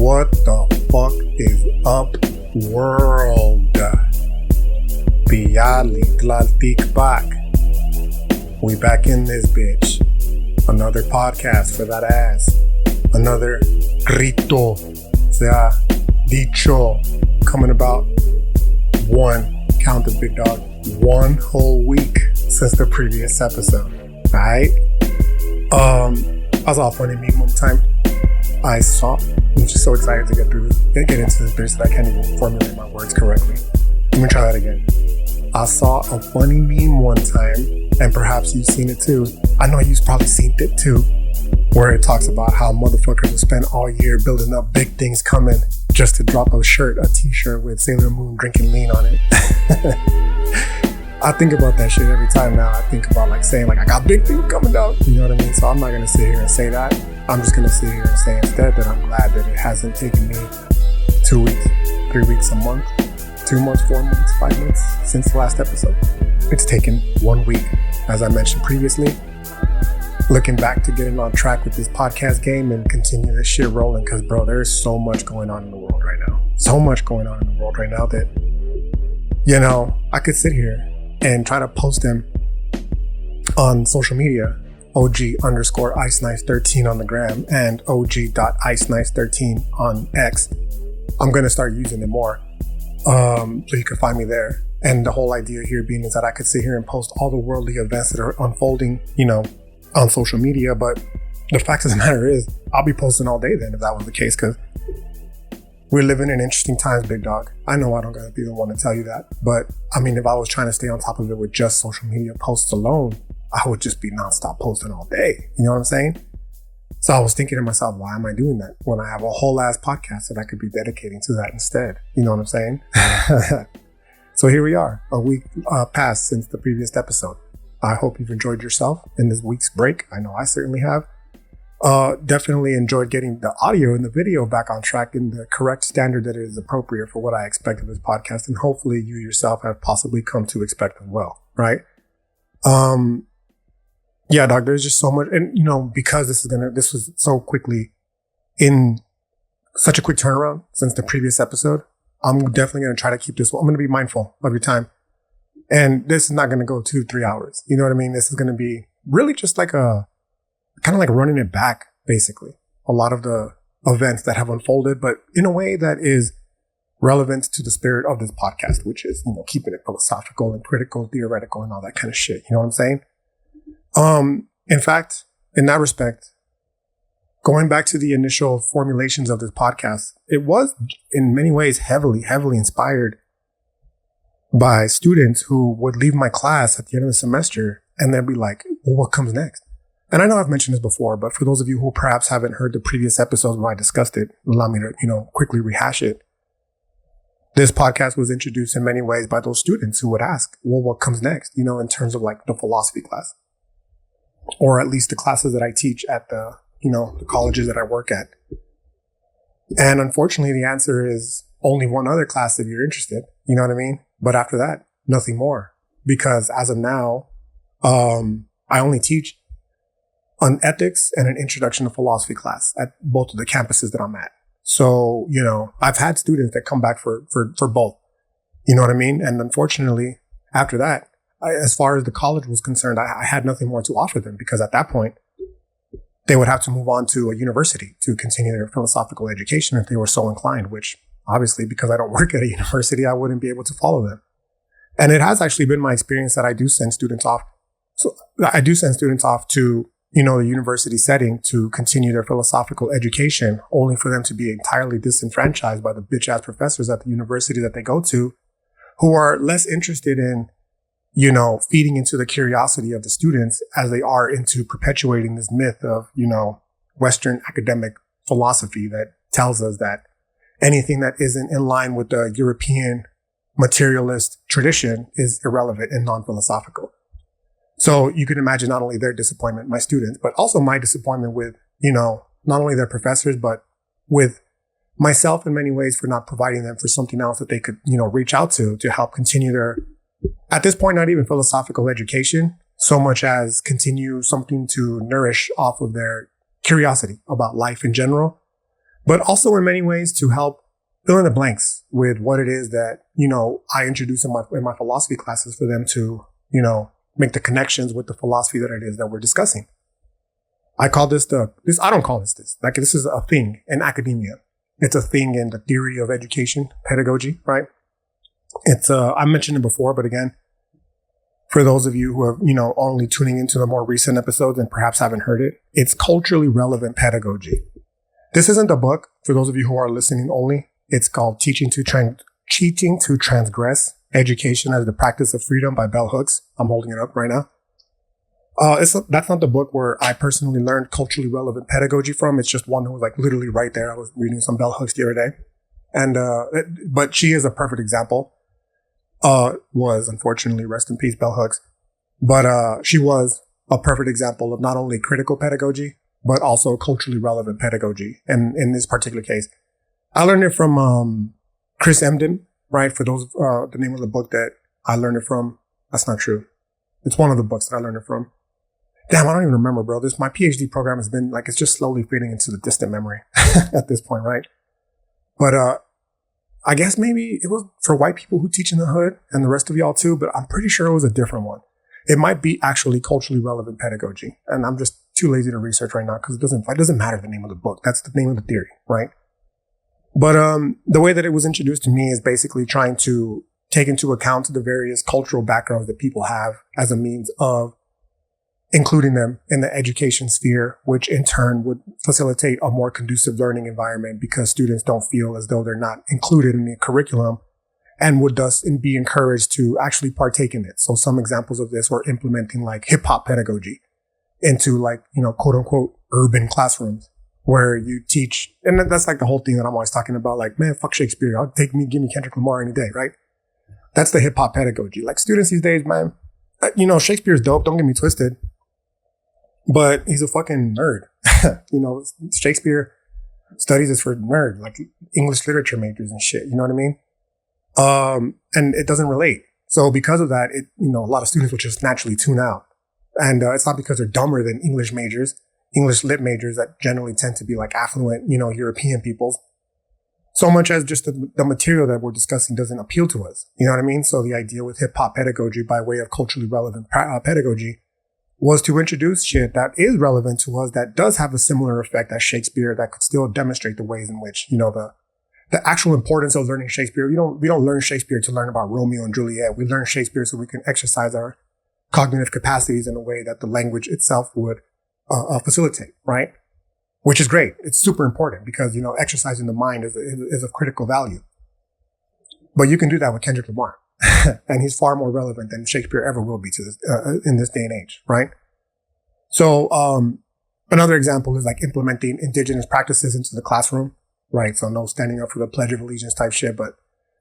What the fuck is up, world? Biali Tlaltik back. We back in this bitch. Another podcast for that ass. Another Grito, sea dicho, coming about count the big dog, 1 whole week since the previous episode. Alright? I was off funny meme one time. I'm just so excited to get into this bitch that I can't even formulate my words correctly. Let me try that again. I saw a funny meme one time, and perhaps you've seen it too. I know you've probably seen it too, where it talks about how motherfuckers will spend all year building up big things coming just to drop a t-shirt with Sailor Moon drinking lean on it. I think about that shit every time now. I think about saying I got big things coming down. You know what I mean? So I'm not going to sit here and say that. I'm just going to sit here and say instead that I'm glad that it hasn't taken me 2 weeks, 3 weeks, a month, 2 months, 4 months, 5 months since the last episode. It's taken 1 week, as I mentioned previously. Looking back to getting on track with this podcast game and continue this shit rolling because, bro, there's so much going on in the world right now. So much going on in the world right now that, I could sit here and try to post them on social media, OG_IceNice13 on the gram and OG.IceNice13 on X. I'm going to start using it more. So you can find me there. And the whole idea here being is that I could sit here and post all the worldly events that are unfolding, on social media. But the fact of the matter is, I'll be posting all day then if that was the case, because we're living in interesting times, big dog. I know I don't gotta be the one to tell you that. But I mean, if I was trying to stay on top of it with just social media posts alone, I would just be nonstop posting all day. You know what I'm saying? So I was thinking to myself, why am I doing that when I have a whole ass podcast that I could be dedicating to that instead? You know what I'm saying? So here we are, a week passed since the previous episode. I hope you've enjoyed yourself in this week's break. I know I certainly have. Definitely enjoyed getting the audio and the video back on track in the correct standard that is appropriate for what I expect of this podcast. And hopefully you yourself have possibly come to expect as well. Right? Yeah, dog, there's just so much. And, because this was so quickly in such a quick turnaround since the previous episode, I'm definitely going to try to keep this. I'm going to be mindful of your time. And this is not going to go 2-3 hours. You know what I mean? This is going to be really just kind of like running it back, basically. A lot of the events that have unfolded, but in a way that is relevant to the spirit of this podcast, which is, keeping it philosophical and critical, theoretical, and all that kind of shit. You know what I'm saying? In fact, in that respect, going back to the initial formulations of this podcast, it was in many ways heavily inspired by students who would leave my class at the end of the semester and then be like, well, what comes next? And I know I've mentioned this before, but for those of you who perhaps haven't heard the previous episodes where I discussed it, allow me to, quickly rehash it. This podcast was introduced in many ways by those students who would ask, well, what comes next? In terms of the philosophy class, or at least the classes that I teach at the colleges that I work at. And unfortunately, the answer is only one other class if you're interested. You know what I mean? But after that, nothing more. Because as of now, I only teach an ethics and an introduction to philosophy class at both of the campuses that I'm at. So, I've had students that come back for both. You know what I mean? And unfortunately, after that, as far as the college was concerned, I had nothing more to offer them, because at that point, they would have to move on to a university to continue their philosophical education if they were so inclined, which obviously, because I don't work at a university, I wouldn't be able to follow them. And it has actually been my experience that I do send students off. So I do send students off to, the university setting to continue their philosophical education, only for them to be entirely disenfranchised by the bitch ass professors at the university that they go to, who are less interested in, feeding into the curiosity of the students as they are into perpetuating this myth of, Western academic philosophy that tells us that anything that isn't in line with the European materialist tradition is irrelevant and non-philosophical. So you can imagine not only their disappointment, my students, but also my disappointment with, not only their professors, but with myself in many ways for not providing them for something else that they could, reach out to help continue their, at this point, not even philosophical education, so much as continue something to nourish off of their curiosity about life in general but also in many ways to help fill in the blanks with what it is that, I introduce in my philosophy classes for them to, make the connections with the philosophy that it is that we're discussing. I call this I don't call this. Like, this is a thing in academia. It's a thing in the theory of education, pedagogy, right? I mentioned it before, but again, for those of you who are, only tuning into the more recent episodes and perhaps haven't heard it, it's culturally relevant pedagogy. This isn't a book. For those of you who are listening only, it's called Cheating to Transgress, Education as the Practice of Freedom by Bell Hooks. I'm holding it up right now. That's not the book where I personally learned culturally relevant pedagogy from. It's just one that was like literally right there. I was reading some Bell Hooks the other day. And, but she is a perfect example. Was unfortunately, rest in peace, Bell Hooks. But, she was a perfect example of not only critical pedagogy, but also culturally relevant pedagogy. And in this particular case, I learned it from, Chris Emdin, right? For those, the name of the book that I learned it from. That's not true. It's one of the books that I learned it from. Damn, I don't even remember, bro. My PhD program has been like, it's just slowly fading into the distant memory at this point, right? But, I guess maybe it was for white people who teach in the hood and the rest of y'all too, but I'm pretty sure it was a different one. It might be actually culturally relevant pedagogy. And I'm just too lazy to research right now because it doesn't matter the name of the book. That's the name of the theory, right? But, the way that it was introduced to me is basically trying to take into account the various cultural backgrounds that people have as a means of including them in the education sphere, which in turn would facilitate a more conducive learning environment because students don't feel as though they're not included in the curriculum and would thus be encouraged to actually partake in it. So some examples of this were implementing like hip hop pedagogy into like, quote unquote urban classrooms where you teach. And that's like the whole thing that I'm always talking about. Like, man, fuck Shakespeare. Give me Kendrick Lamar any day, right? That's the hip hop pedagogy. Like students these days, man, Shakespeare's dope. Don't get me twisted. But he's a fucking nerd. Shakespeare studies is for nerds, like English literature majors and shit. You know what I mean? And it doesn't relate. So because of that, a lot of students will just naturally tune out. And it's not because they're dumber than English lit majors that generally tend to be like affluent, European peoples. So much as just the material that we're discussing doesn't appeal to us. You know what I mean? So the idea with hip hop pedagogy by way of culturally relevant pedagogy was to introduce shit that is relevant to us, that does have a similar effect as Shakespeare, that could still demonstrate the ways in which, the actual importance of learning Shakespeare. We don't learn Shakespeare to learn about Romeo and Juliet. We learn Shakespeare so we can exercise our cognitive capacities in a way that the language itself would facilitate, right? Which is great. It's super important because, exercising the mind is of critical value. But you can do that with Kendrick Lamar. And he's far more relevant than Shakespeare ever will be to this, in this day and age, right? So, another example is like implementing indigenous practices into the classroom, right? So no standing up for the Pledge of Allegiance type shit, but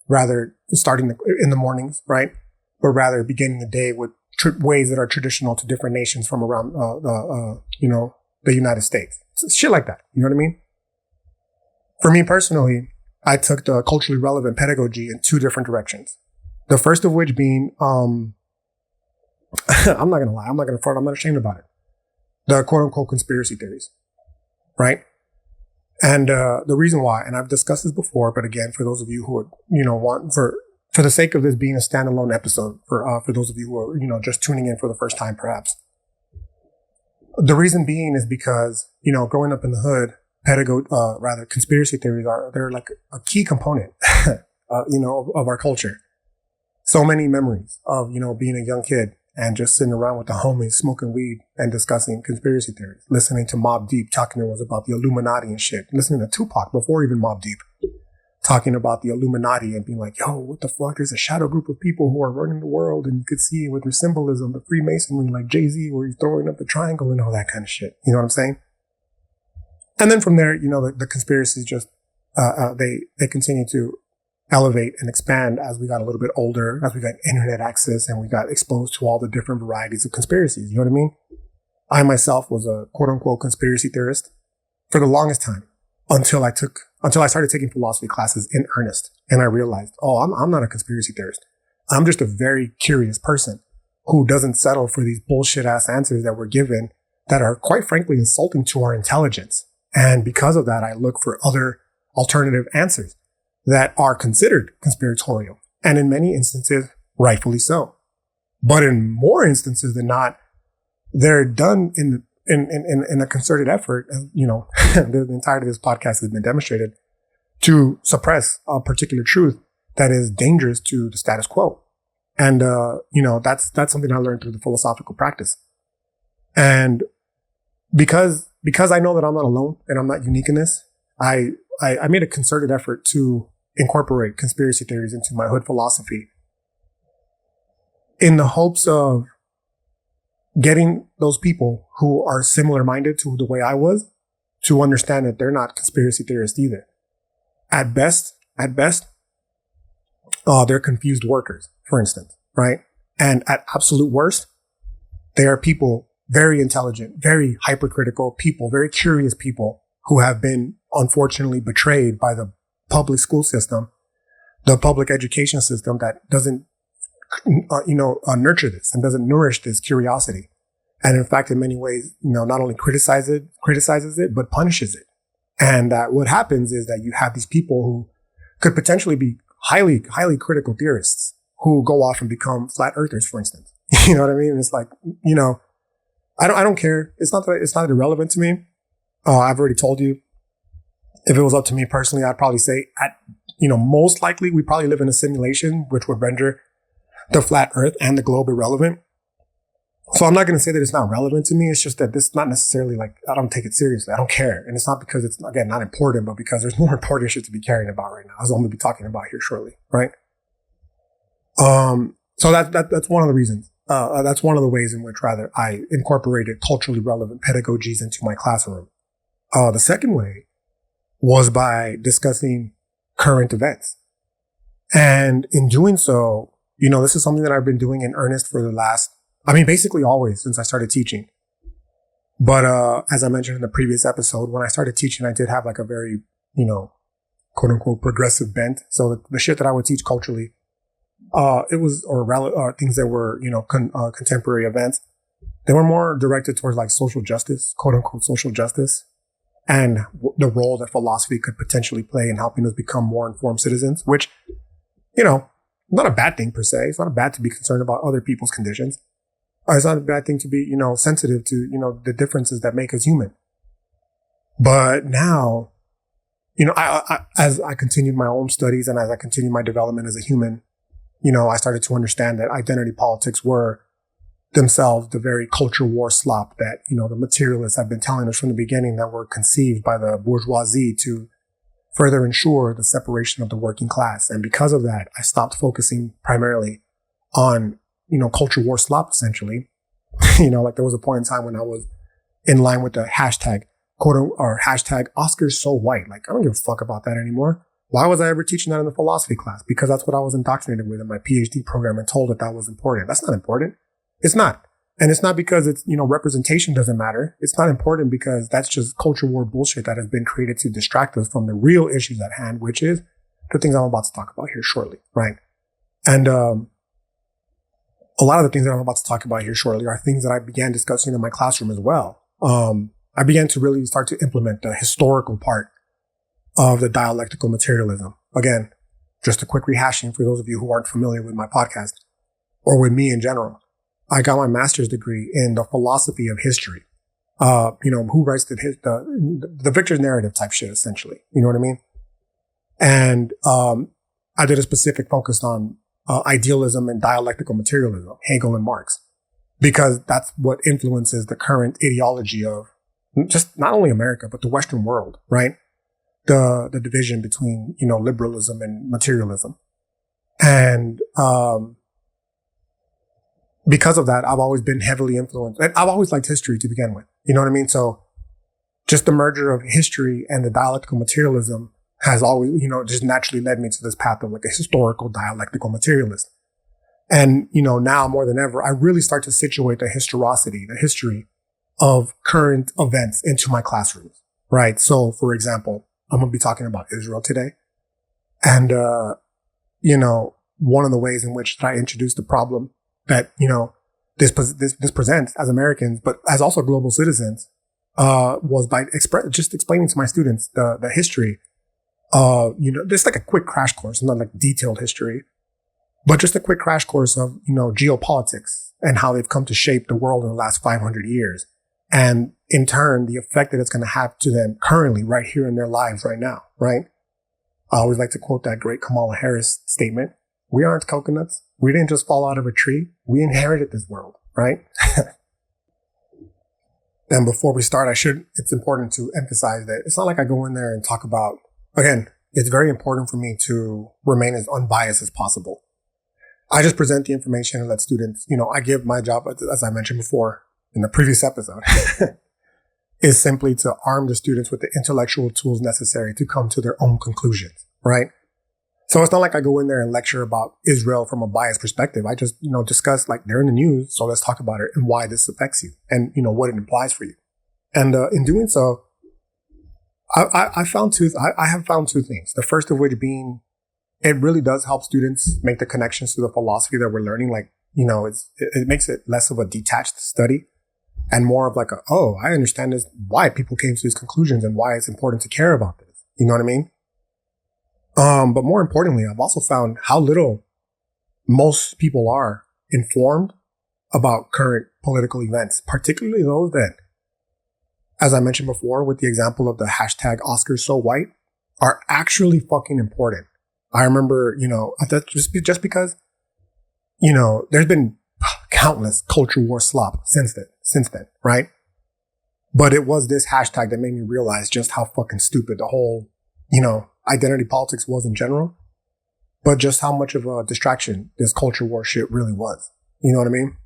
rather starting in the mornings, right? But rather beginning the day with ways that are traditional to different nations from around, the United States. Shit like that. You know what I mean? For me personally, I took the culturally relevant pedagogy in two different directions. The first of which being, I'm not going to lie. I'm not going to front. I'm not ashamed about it. The quote unquote conspiracy theories. Right. And, the reason why, and I've discussed this before, but again, for those of you who are, want for the sake of this being a standalone episode for those of you who are, just tuning in for the first time, perhaps. The reason being is because, growing up in the hood, conspiracy theories they're like a key component, of our culture. So many memories of, being a young kid and just sitting around with the homies, smoking weed and discussing conspiracy theories, listening to Mobb Deep talking to us about the Illuminati and shit, listening to Tupac before even Mobb Deep talking about the Illuminati and being like, yo, what the fuck? There's a shadow group of people who are running the world and you could see it with their symbolism, the Freemasonry, like Jay-Z, where he's throwing up the triangle and all that kind of shit. You know what I'm saying? And then from there, the conspiracies just, they continue to elevate and expand as we got a little bit older, as we got internet access and we got exposed to all the different varieties of conspiracies. You know what I mean? I myself was a quote unquote conspiracy theorist for the longest time until I started taking philosophy classes in earnest. And I realized, I'm not a conspiracy theorist. I'm just a very curious person who doesn't settle for these bullshit ass answers that we're given that are quite frankly insulting to our intelligence. And because of that, I look for other alternative answers that are considered conspiratorial. And in many instances, rightfully so. But in more instances than not, they're done in a concerted effort. The entirety of this podcast has been demonstrated to suppress a particular truth that is dangerous to the status quo. And, that's something I learned through the philosophical practice. And because I know that I'm not alone and I'm not unique in this, I made a concerted effort to incorporate conspiracy theories into my hood philosophy in the hopes of getting those people who are similar minded to the way I was to understand that they're not conspiracy theorists either. At best, they're confused workers, for instance, right? And at absolute worst, they are people, very intelligent, very hypercritical people, very curious people who have been unfortunately betrayed by the public school system, the public education system that doesn't, nurture this and doesn't nourish this curiosity. And in fact, in many ways, not only criticizes it, but punishes it. And what happens is that you have these people who could potentially be highly, highly critical theorists who go off and become flat earthers, for instance. You know what I mean? It's like, I don't care. It's not irrelevant to me. I've already told you, if it was up to me personally, I'd probably say most likely we probably live in a simulation, which would render the flat earth and the globe irrelevant. So I'm not going to say that it's not relevant to me. It's just that this is not necessarily I don't take it seriously. I don't care. And it's not because it's, again, not important, but because there's more important shit to be caring about right now, as I'm going to be talking about here shortly. Right. So that's one of the reasons. That's one of the ways in which rather I incorporated culturally relevant pedagogies into my classroom. The second way was by discussing current events. And in doing so, this is something that I've been doing in earnest for basically always since I started teaching. But, as I mentioned in the previous episode, when I started teaching, I did have a very, quote unquote progressive bent. So the shit that I would teach culturally, it was, things that were, contemporary events. They were more directed towards social justice, quote unquote social justice, and the role that philosophy could potentially play in helping us become more informed citizens, which, not a bad thing per se. It's not bad to be concerned about other people's conditions. It's not a bad thing to be, sensitive to, the differences that make us human. But now, as I continued my own studies and as I continued my development as a human, I started to understand that identity politics were themselves the very culture war slop that, the materialists have been telling us from the beginning that were conceived by the bourgeoisie to further ensure the separation of the working class. And because of that, I stopped focusing primarily on, culture war slop, essentially. There was a point in time when I was in line with the hashtag hashtag Oscars so white. I don't give a fuck about that anymore. Why was I ever teaching that in the philosophy class? Because that's what I was indoctrinated with in my PhD program and told that was important. That's not important. It's not. And it's not because it's, representation doesn't matter. It's not important because that's just culture war bullshit that has been created to distract us from the real issues at hand, which is the things I'm about to talk about here shortly. Right. And, a lot of the things that I'm about to talk about here shortly are things that I began discussing in my classroom as well. I began to really start to implement the historical part of the dialectical materialism. Again, just a quick rehashing for those of you who aren't familiar with my podcast or with me in general. I got my master's degree in the philosophy of history. Who writes the victor's narrative type shit, essentially. You know what I mean? And I did a specific focus on idealism and dialectical materialism, Hegel and Marx, because that's what influences the current ideology of just not only America, but the Western world, right? The division between, liberalism and materialism. And, because of that, I've always been heavily influenced. And I've always liked history to begin with. You know what I mean? So just the merger of history and the dialectical materialism has always, just naturally led me to this path of a historical dialectical materialist. And, now more than ever, I really start to situate the history of current events into my classrooms, right? So for example, I'm going to be talking about Israel today. And, one of the ways in which I introduced the problem that, this presents as Americans, but as also global citizens, was by just explaining to my students the history. There's like a quick crash course, not like detailed history, but just a quick crash course of, geopolitics and how they've come to shape the world in the last 500 years. And in turn, the effect that it's going to have to them currently right here in their lives right now, right? I always like to quote that great Kamala Harris statement. We aren't coconuts. We didn't just fall out of a tree. We inherited this world, right? And before we start, it's important to emphasize that it's not like I go in there and talk about, again, it's very important for me to remain as unbiased as possible. I just present the information and let students, I give my job, as I mentioned before in the previous episode, is simply to arm the students with the intellectual tools necessary to come to their own conclusions, right? So it's not like I go in there and lecture about Israel from a biased perspective. I just, discuss like they're in the news. So let's talk about it and why this affects you and, what it implies for you. And in doing so, I have found two things. The first of which being, it really does help students make the connections to the philosophy that we're learning. Like, it makes it less of a detached study and more of like I understand this, why people came to these conclusions and why it's important to care about this. You know what I mean? But more importantly, I've also found how little most people are informed about current political events, particularly those that, as I mentioned before, with the example of the hashtag Oscars So White, are actually fucking important. I remember, just because, there's been countless culture war slop since then, right? But it was this hashtag that made me realize just how fucking stupid the whole, identity politics was in general, but just how much of a distraction this culture war shit really was. You know what I mean?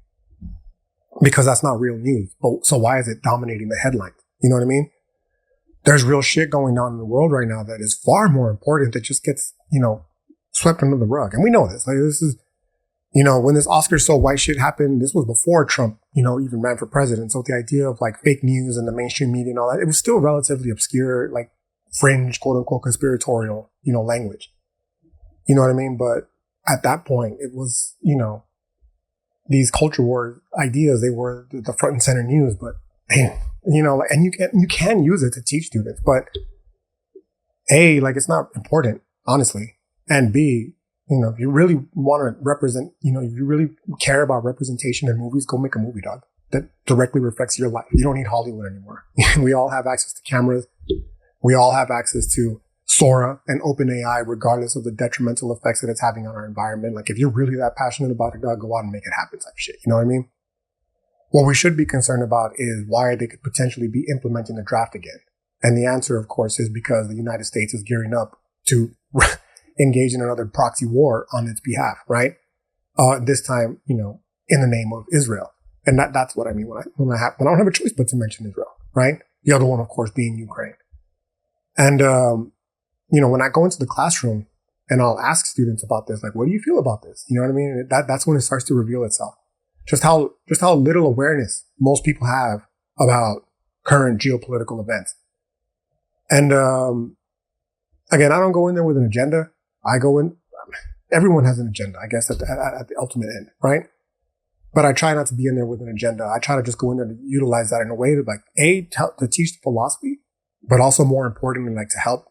Because that's not real news. So why is it dominating the headlines? You know what I mean? There's real shit going on in the world right now that is far more important that just gets, swept under the rug. And we know this. Like, this is, when this Oscar So White shit happened, this was before Trump, even ran for president. So the idea of like fake news and the mainstream media and all that, it was still relatively obscure, like fringe, quote unquote, conspiratorial, language. You know what I mean? But at that point, it was, these culture war ideas, they were the front and center news, but and you can use it to teach students, but A, like it's not important, honestly. And B, if you really want to represent, if you really care about representation in movies, go make a movie, dog, that directly reflects your life. You don't need Hollywood anymore. We all have access to cameras. We all have access to Sora and OpenAI, regardless of the detrimental effects that it's having on our environment. Like, if you're really that passionate about it, dog, go out and make it happen type shit. You know what I mean? What we should be concerned about is why they could potentially be implementing the draft again. And the answer, of course, is because the United States is gearing up to engage in another proxy war on its behalf, right? This time, in the name of Israel. And that's what I mean when I don't have a choice but to mention Israel, right? The other one, of course, being Ukraine. And, when I go into the classroom and I'll ask students about this, like, what do you feel about this? You know what I mean? That's when it starts to reveal itself. Just how little awareness most people have about current geopolitical events. And, again, I don't go in there with an agenda. Everyone has an agenda, I guess, at the ultimate end, right? But I try not to be in there with an agenda. I try to just go in there to utilize that in a way to to teach the philosophy, but also more importantly, like to help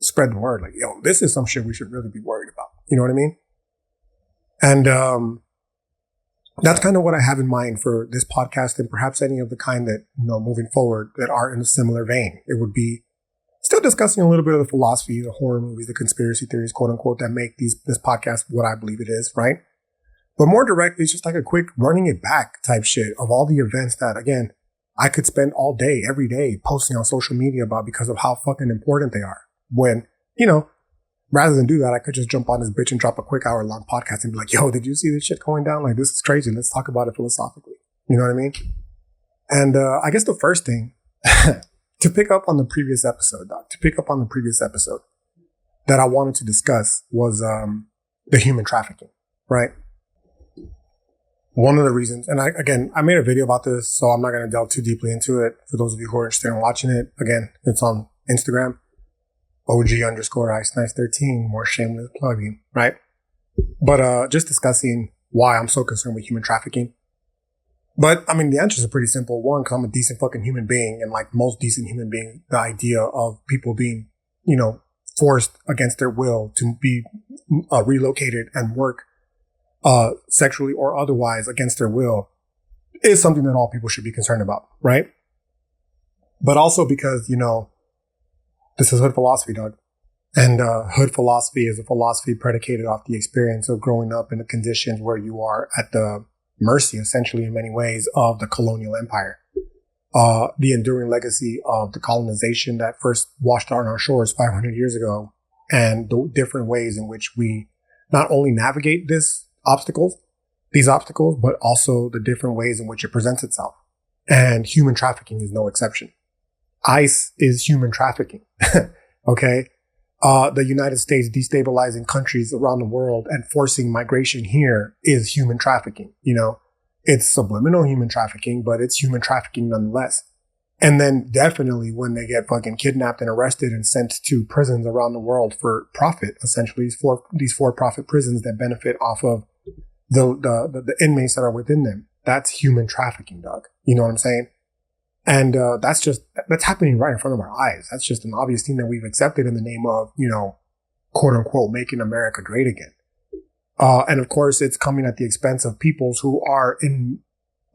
spread the word. Like, this is some shit we should really be worried about. You know what I mean? And, that's kind of what I have in mind for this podcast, and perhaps any of the kind that, moving forward that are in a similar vein. It would be still discussing a little bit of the philosophy, the horror movies, the conspiracy theories, quote unquote, that make this podcast what I believe it is, right? But more directly, it's just like a quick running it back type shit of all the events that, again, I could spend all day, every day posting on social media about because of how fucking important they are. When, rather than do that, I could just jump on this bitch and drop a quick hour-long podcast and be like, yo, did you see this shit going down? Like, this is crazy. Let's talk about it philosophically. You know what I mean? And I guess the first thing, to pick up on the previous episode, that I wanted to discuss was the human trafficking, right? One of the reasons, and I made a video about this, so I'm not going to delve too deeply into it. For those of you who are interested in watching it, again, it's on Instagram. OG_ice13, more shameless plugging, right? But just discussing why I'm so concerned with human trafficking. But I mean, the answers are pretty simple. One, 'cause I'm a decent fucking human being, and like most decent human beings, the idea of people being, forced against their will to be relocated and work sexually or otherwise against their will is something that all people should be concerned about, right? But also because, this is hood philosophy, dog. And hood philosophy is a philosophy predicated off the experience of growing up in the conditions where you are at the mercy, essentially, in many ways, of the colonial empire. The enduring legacy of the colonization that first washed on our shores 500 years ago, and the different ways in which we not only navigate these obstacles, but also the different ways in which it presents itself. And human trafficking is no exception. ICE is human trafficking. Okay. The United States destabilizing countries around the world and forcing migration here is human trafficking. It's subliminal human trafficking, but it's human trafficking nonetheless. And then definitely when they get fucking kidnapped and arrested and sent to prisons around the world for profit, essentially these for-profit prisons that benefit off of the inmates that are within them. That's human trafficking, dog. You know what I'm saying? And that's happening right in front of our eyes. That's just an obvious thing that we've accepted in the name of, quote unquote, making America great again. And of course, it's coming at the expense of peoples who are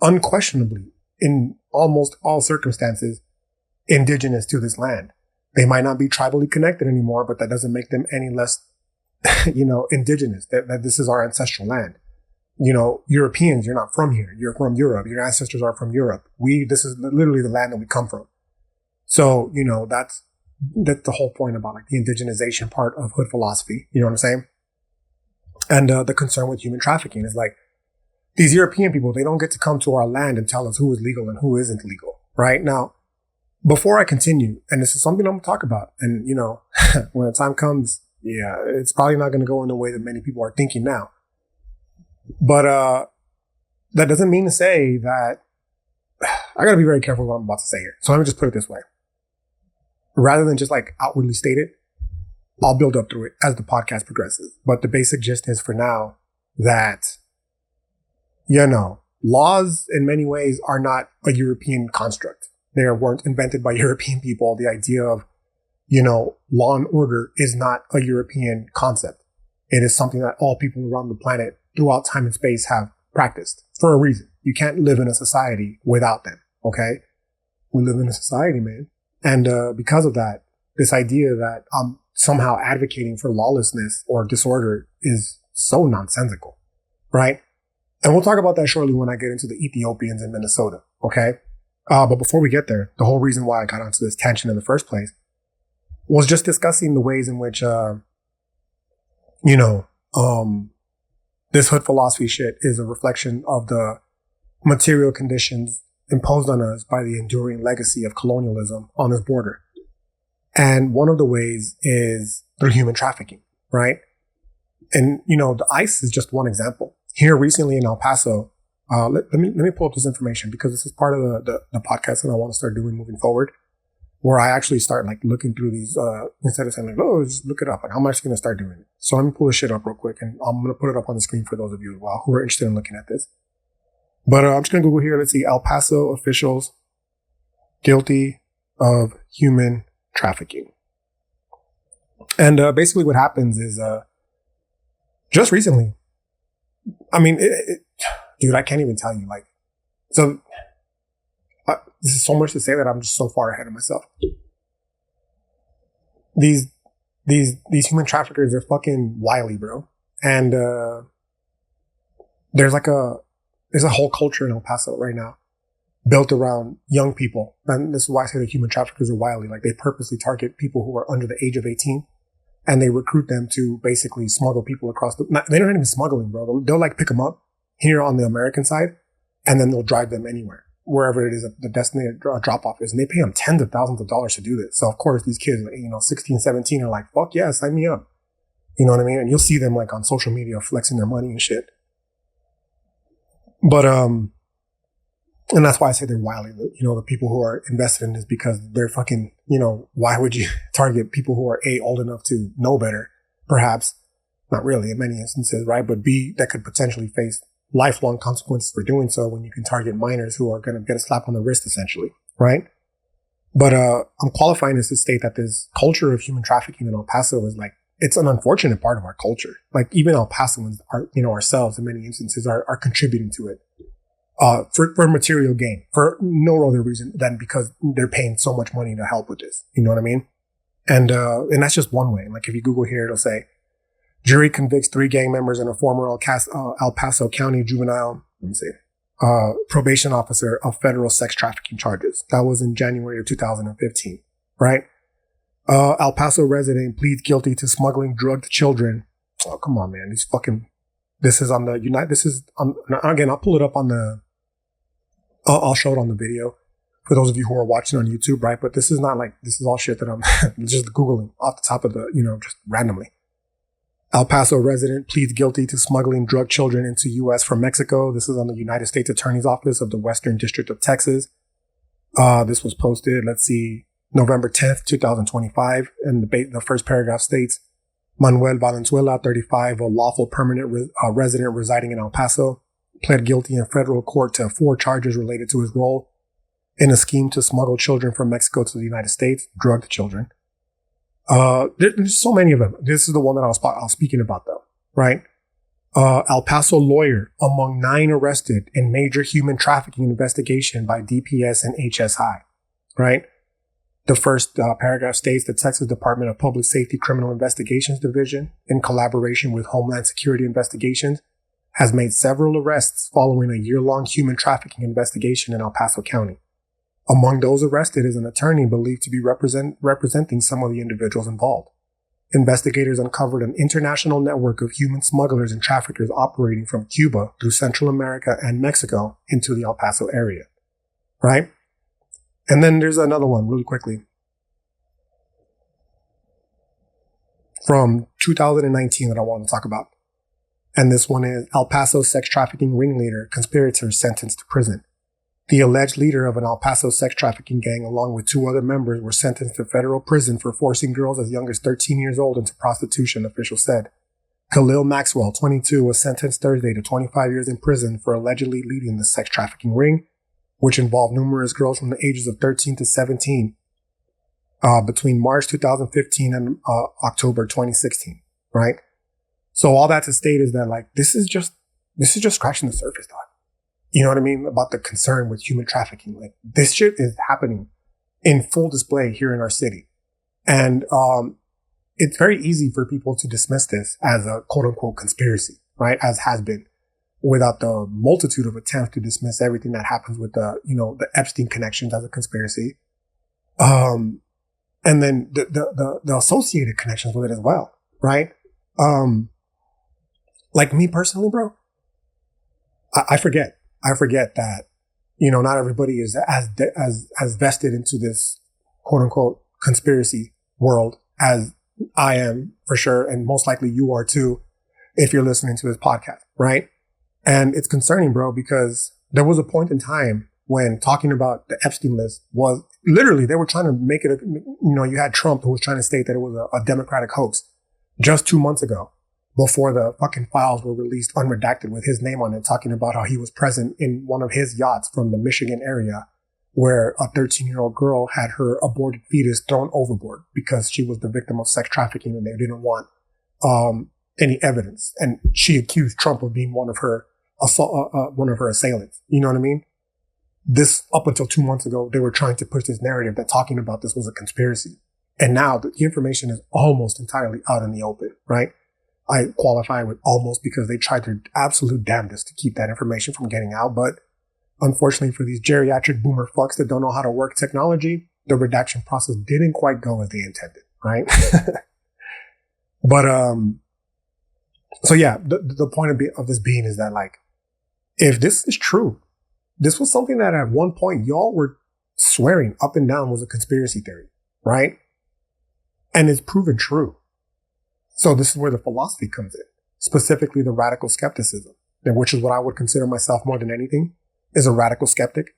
unquestionably, in almost all circumstances, indigenous to this land. They might not be tribally connected anymore, but that doesn't make them any less, indigenous, that this is our ancestral land. Europeans, you're not from here. You're from Europe. Your ancestors are from Europe. This is literally the land that we come from. So, that's the whole point about like the indigenization part of hood philosophy. You know what I'm saying? And the concern with human trafficking is like these European people, they don't get to come to our land and tell us who is legal and who isn't legal. Right now, before I continue, and this is something I'm going to talk about, and when the time comes, it's probably not going to go in the way that many people are thinking now. But that doesn't mean to say that I got to be very careful what I'm about to say here. So let me just put it this way. Rather than just like outwardly state it, I'll build up through it as the podcast progresses. But the basic gist is for now that, laws in many ways are not a European construct. They weren't invented by European people. The idea of, law and order is not a European concept. It is something that all people around the planet throughout time and space have practiced for a reason. You can't live in a society without them. Okay. We live in a society, man. And, because of that, this idea that I'm somehow advocating for lawlessness or disorder is so nonsensical. Right. And we'll talk about that shortly when I get into the Ethiopians in Minnesota. Okay. But before we get there, the whole reason why I got onto this tangent in the first place was just discussing the ways in which, this hood philosophy shit is a reflection of the material conditions imposed on us by the enduring legacy of colonialism on this border. And one of the ways is through human trafficking, right? And, the ICE is just one example. Here recently in El Paso, let me pull up this information because this is part of the podcast that I want to start doing moving forward, where I actually start like looking through these, instead of saying like, oh, just look it up. Like, I'm actually going to start doing it. So let me pull this shit up real quick and I'm going to put it up on the screen for those of you as well who are interested in looking at this. But I'm just going to Google here. Let's see. El Paso officials guilty of human trafficking. And basically what happens is just recently, I mean, dude, I can't even tell you. Like, so this is so much to say that I'm just so far ahead of myself. These human traffickers are fucking wily, bro. And there's a whole culture in El Paso right now built around young people. And this is why I say that human traffickers are wily. Like, they purposely target people who are under the age of 18 and they recruit them to basically smuggle people across they're not even smuggling, bro. They'll like pick them up here on the American side and then they'll drive them anywhere, wherever it is that the designated drop off is. And they pay them tens of thousands of dollars to do this. So of course these kids, 16, 17 are like, fuck yeah, sign me up. You know what I mean? And you'll see them like on social media flexing their money and shit. But, and that's why I say they're wily. The people who are invested in this, because they're fucking, why would you target people who are A, old enough to know better? Perhaps not really in many instances, right? But B, that could potentially face lifelong consequences for doing so when you can target minors who are going to get a slap on the wrist, essentially, right? But I'm qualifying this to state that this culture of human trafficking in El Paso is like, it's an unfortunate part of our culture. Like even El Pasoans are, ourselves in many instances are contributing to it for material gain, for no other reason than because they're paying so much money to help with this. You know what I mean? And that's just one way. Like if you Google here, it'll say, jury convicts 3 gang members and a former El Paso County juvenile, probation officer of federal sex trafficking charges. That was in January of 2015, right? El Paso resident pleads guilty to smuggling drugged children. Oh, come on, man. Again, I'll pull it up on I'll show it on the video for those of you who are watching on YouTube, right? But this is all shit that I'm just Googling off the top of just randomly. El Paso resident pleads guilty to smuggling drug children into U.S. from Mexico. This is on the United States Attorney's Office of the Western District of Texas. This was posted, November 10th, 2025. And the first paragraph states, Manuel Valenzuela, 35, a lawful permanent resident residing in El Paso, pled guilty in federal court to 4 charges related to his role in a scheme to smuggle children from Mexico to the United States, drugged children. There's so many of them. This is the one that I was speaking about though, right? El Paso lawyer among 9 arrested in major human trafficking investigation by DPS and HSI, right? The first paragraph states the Texas Department of Public Safety Criminal Investigations Division, in collaboration with Homeland Security Investigations, has made several arrests following a year-long human trafficking investigation in El Paso County. Among those arrested is an attorney believed to be representing some of the individuals involved. Investigators uncovered an international network of human smugglers and traffickers operating from Cuba through Central America and Mexico into the El Paso area, right? And then there's another one really quickly. From 2019 that I want to talk about. And this one is El Paso sex trafficking ringleader, conspirator sentenced to prison. The alleged leader of an El Paso sex trafficking gang, along with 2 other members, were sentenced to federal prison for forcing girls as young as 13 years old into prostitution, officials said. Khalil Maxwell, 22, was sentenced Thursday to 25 years in prison for allegedly leading the sex trafficking ring, which involved numerous girls from the ages of 13 to 17 between March 2015 and October 2016, right? So all that to state is that this is just scratching the surface, dog. You know what I mean? About the concern with human trafficking. This shit is happening in full display here in our city. And it's very easy for people to dismiss this as a quote unquote conspiracy, right? As has been, without the multitude of attempts to dismiss everything that happens with the Epstein connections as a conspiracy. And then the associated connections with it as well, right? Like me personally, bro, I forget that, not everybody is as vested into this quote unquote conspiracy world as I am for sure. And most likely you are too, if you're listening to this podcast, right? And it's concerning, bro, because there was a point in time when talking about the Epstein list was literally, they were trying to make it, you had Trump who was trying to state that it was a Democratic hoax just 2 months ago, before the fucking files were released unredacted with his name on it, talking about how he was present in one of his yachts from the Michigan area where a 13-year-old girl had her aborted fetus thrown overboard because she was the victim of sex trafficking and they didn't want any evidence. And she accused Trump of being one of her assailants. You know what I mean? This, up until 2 months ago, they were trying to push this narrative that talking about this was a conspiracy. And now the information is almost entirely out in the open, right? I qualify with almost because they tried their absolute damnedest to keep that information from getting out. But unfortunately for these geriatric boomer fucks that don't know how to work technology, the redaction process didn't quite go as they intended, right? But, so yeah, the point of this being is that if this is true, this was something that at one point y'all were swearing up and down was a conspiracy theory, right? And it's proven true. So this is where the philosophy comes in, specifically the radical skepticism, which is what I would consider myself more than anything, is a radical skeptic.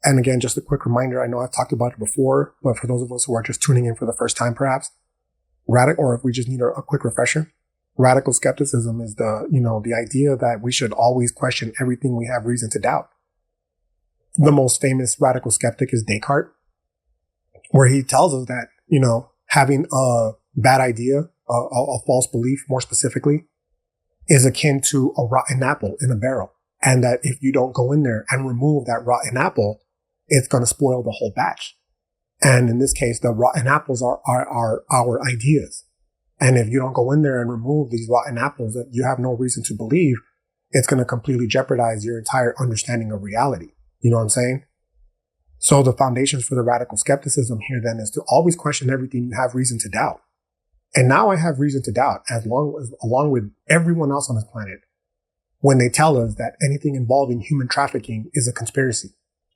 And again, just a quick reminder, I know I've talked about it before, but for those of us who are just tuning in for the first time, perhaps, or if we just need a quick refresher, Radical skepticism is the idea that we should always question everything we have reason to doubt. The most famous radical skeptic is Descartes, where he tells us that, having a bad idea, a false belief more specifically, is akin to a rotten apple in a barrel. And that if you don't go in there and remove that rotten apple, it's going to spoil the whole batch. And in this case, the rotten apples are our ideas. And if you don't go in there and remove these rotten apples that you have no reason to believe, it's going to completely jeopardize your entire understanding of reality. You know what I'm saying? So the foundations for the radical skepticism here then is to always question everything you have reason to doubt. And now I have reason to doubt along with everyone else on this planet when they tell us that anything involving human trafficking is a conspiracy.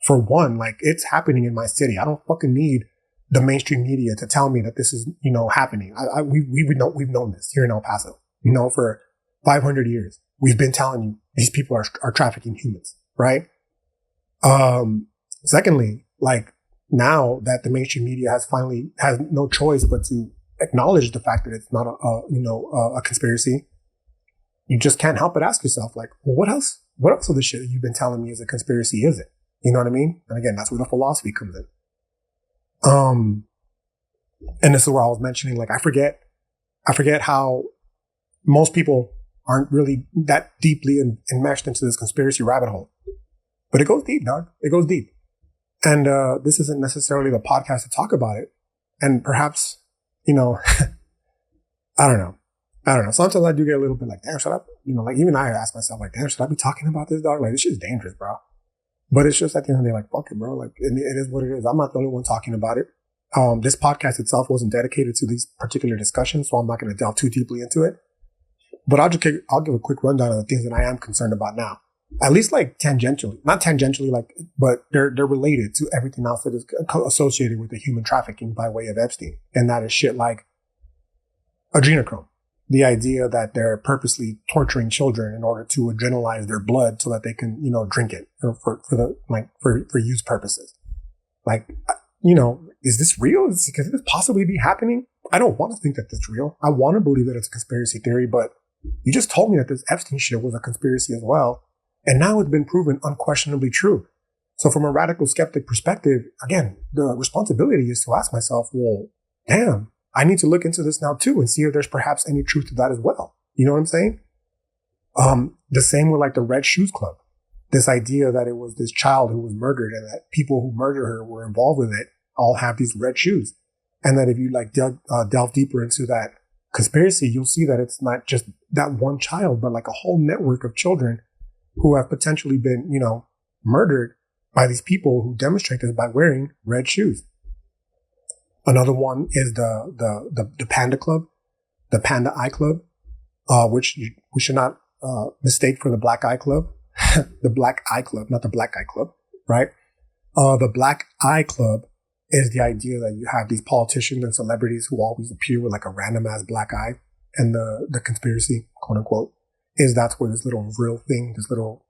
For one, like, it's happening in my city. I don't fucking need the mainstream media to tell me that this is, happening. We've known this here in El Paso, for 500 years. We've been telling you these people are trafficking humans, right? Secondly, like, now that the mainstream media has no choice but to acknowledge the fact that it's not a conspiracy, you just can't help but ask yourself, like, well, what else of the shit you've been telling me is a conspiracy is it? You know what I mean? And again, that's where the philosophy comes in. And this is where I was mentioning, like, I forget how most people aren't really that deeply enmeshed into this conspiracy rabbit hole. But it goes deep, dog. It goes deep. And this isn't necessarily the podcast to talk about it. And perhaps, I don't know. Sometimes I do get a little bit like, damn, should I, like, even I ask myself, like, damn, should I be talking about this, dog? Like, this shit's dangerous, bro. But it's just at the end of the day, like, fuck it, bro. Like, it is what it is. I'm not the only one talking about it. This podcast itself wasn't dedicated to these particular discussions, so I'm not going to delve too deeply into it. But I'll give a quick rundown of the things that I am concerned about now. At least, like, tangentially. Not tangentially, like, but they're related to everything else that is associated with the human trafficking by way of Epstein. And that is shit like adrenochrome. The idea that they're purposely torturing children in order to adrenalize their blood so that they can, drink it for use purposes. Like, is this real? Could this possibly be happening? I don't want to think that that's real. I want to believe that it's a conspiracy theory, but you just told me that this Epstein shit was a conspiracy as well. And now it's been proven unquestionably true. So from a radical skeptic perspective, again, the responsibility is to ask myself, well, damn, I need to look into this now too and see if there's perhaps any truth to that as well. You know what I'm saying? The same with like the Red Shoes Club. This idea that it was this child who was murdered and that people who murdered her were involved with it all have these red shoes. And that if you like delve deeper into that conspiracy, you'll see that it's not just that one child, but like a whole network of children who have potentially been, murdered by these people who demonstrate this by wearing red shoes. Another one is the Panda Club, the Panda Eye Club, which we should not mistake for the Black Eye Club, the Black Eye Club, not the Black Eye Club, right? The Black Eye Club is the idea that you have these politicians and celebrities who always appear with like a random ass black eye, and the conspiracy, quote unquote, is that's where this little real thing, this little,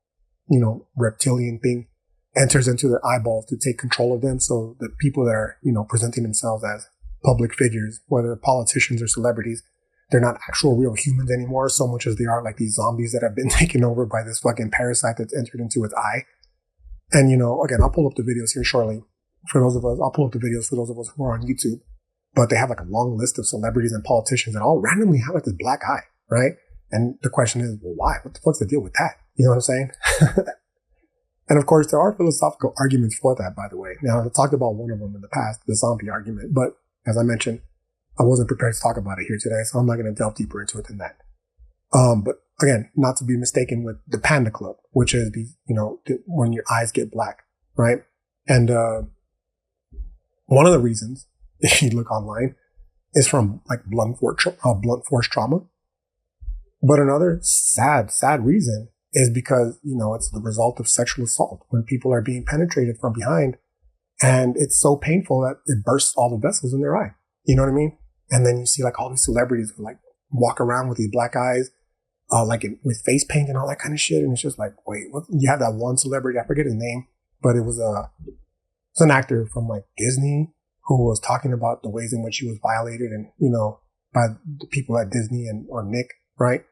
reptilian thing enters into their eyeballs to take control of them. So the people that are, presenting themselves as public figures, whether politicians or celebrities, they're not actual real humans anymore, so much as they are like these zombies that have been taken over by this fucking parasite that's entered into its eye. And, again, I'll pull up the videos here shortly. I'll pull up the videos for those of us who are on YouTube, but they have like a long list of celebrities and politicians that all randomly have like this black eye, right? And the question is, well, why? What the fuck's the deal with that? You know what I'm saying? And of course, there are philosophical arguments for that, by the way. Now, I talked about one of them in the past, the zombie argument, but as I mentioned, I wasn't prepared to talk about it here today, so I'm not going to delve deeper into it than that. But again, not to be mistaken with the Panda Club, which is when your eyes get black, right? And one of the reasons, if you look online, is from like blunt force trauma. But another sad reason is because, it's the result of sexual assault when people are being penetrated from behind, and it's so painful that it bursts all the vessels in their eye. You know what I mean? And then you see like all these celebrities who like walk around with these black eyes, with face paint and all that kind of shit. And it's just like, wait, what? You have that one celebrity, I forget his name, but it was an actor from like Disney who was talking about the ways in which he was violated and, by the people at Disney or Nick, right?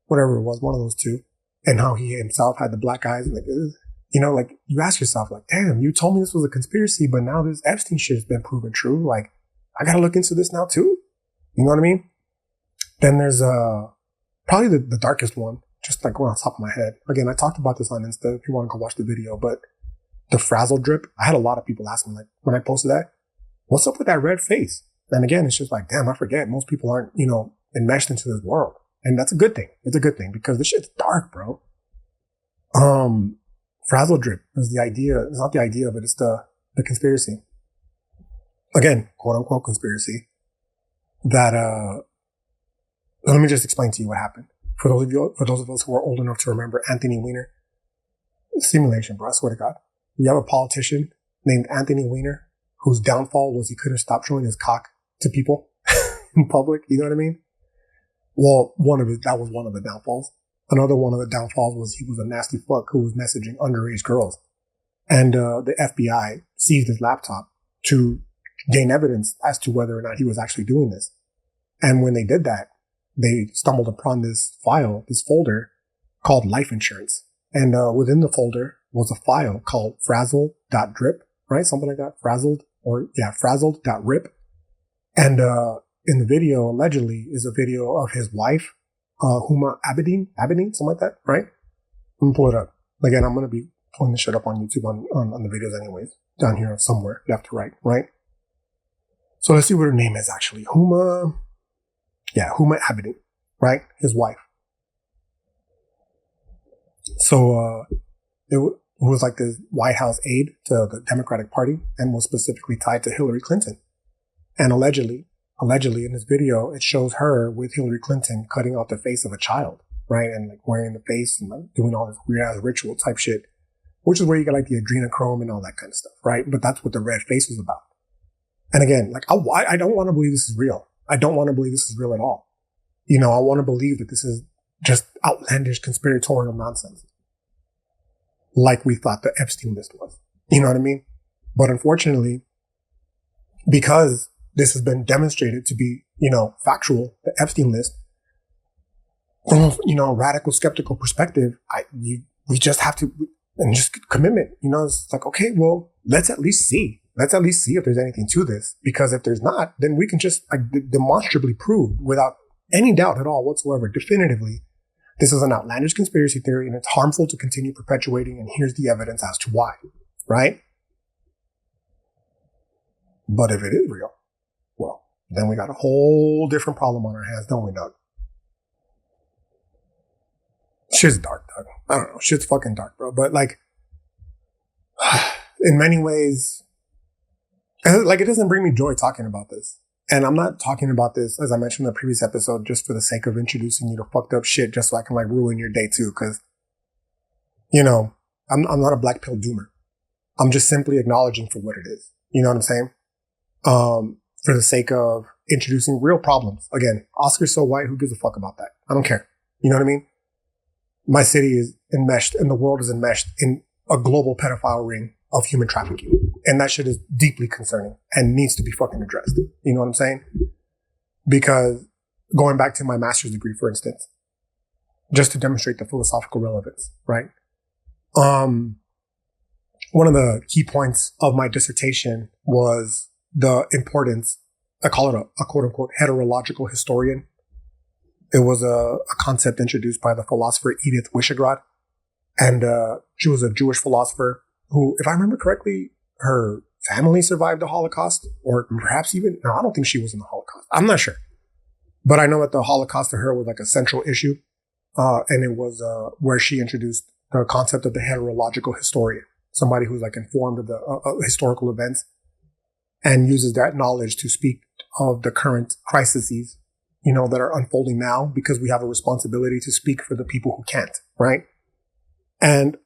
Whatever it was, one of those two. And how he himself had the black eyes. And like, you know, like you ask yourself, like, damn, you told me this was a conspiracy, but now this Epstein shit has been proven true. Like, I got to look into this now too. You know what I mean? Then there's probably the darkest one, just like going on top of my head. Again, I talked about this on Insta if you want to go watch the video, but the frazzle drip, I had a lot of people ask me, like, when I posted that, what's up with that red face? And again, it's just like, damn, I forget. Most people aren't, you know, enmeshed into this world. And that's a good thing. It's a good thing because this shit's dark, bro. Frazzle drip is the idea. It's not the idea, but it's the conspiracy. Again, quote unquote conspiracy. That, let me just explain to you what happened. For those of us who are old enough to remember Anthony Weiner, simulation, bro. I swear to God. You have a politician named Anthony Weiner whose downfall was he couldn't stop showing his cock to people in public. You know what I mean? Well, that was one of the downfalls. Another one of the downfalls was he was a nasty fuck who was messaging underage girls. And the FBI seized his laptop to gain evidence as to whether or not he was actually doing this. And when they did that, they stumbled upon this file, this folder called life insurance. And within the folder was a file called frazzle.drip, right? Something like that. Frazzled.rip. And in the video, allegedly, is a video of his wife, Huma Abedin, something like that, right? Let me pull it up. Again, I'm going to be pulling this shit up on YouTube on the videos anyways. Down here somewhere, left to right, right? So let's see what her name is actually. Huma Abedin, right? His wife. So it was like the White House aide to the Democratic Party and was specifically tied to Hillary Clinton. And allegedly in this video, it shows her with Hillary Clinton cutting off the face of a child, right? And like wearing the face and like doing all this weird ass ritual type shit, which is where you get like the adrenochrome and all that kind of stuff, right? But that's what the red face was about. And again, like I don't want to believe this is real. I don't want to believe this is real at all. You know, I want to believe that this is just outlandish conspiratorial nonsense. Like we thought the Epstein list was. You know what I mean? But unfortunately, because this has been demonstrated to be, you know, factual, the Epstein list, from a, you know, radical skeptical perspective, we just have to, and just commitment, you know, it's like, okay, well, let's at least see if there's anything to this, because if there's not, then we can just like demonstrably prove without any doubt at all whatsoever, definitively, this is an outlandish conspiracy theory and it's harmful to continue perpetuating, and here's the evidence as to why, right? But if it is real, well, then we got a whole different problem on our hands, don't we, Doug? Shit's dark, Doug. I don't know. Shit's fucking dark, bro. But like, in many ways, like, it doesn't bring me joy talking about this. And I'm not talking about this, as I mentioned in the previous episode, just for the sake of introducing you to fucked up shit, just so I can like ruin your day too. Cause, you know, I'm not a black pill doomer. I'm just simply acknowledging for what it is. You know what I'm saying? For the sake of introducing real problems. Again, Oscar's so white, who gives a fuck about that? I don't care. You know what I mean? My city is enmeshed and the world is enmeshed in a global pedophile ring of human trafficking. And that shit is deeply concerning and needs to be fucking addressed. You know what I'm saying? Because going back to my master's degree, for instance, just to demonstrate the philosophical relevance, right? One of the key points of my dissertation was the importance, I call it a quote unquote heterological historian. It was a concept introduced by the philosopher Edith Wishgrad. And she was a Jewish philosopher who, if I remember correctly, her family survived the Holocaust, or perhaps even, no, I don't think she was in the Holocaust. I'm not sure. But I know that the Holocaust to her was like a central issue. And it was where she introduced the concept of the heterological historian, somebody who's like informed of the historical events and uses that knowledge to speak of the current crises, you know, that are unfolding now, because we have a responsibility to speak for the people who can't, right? And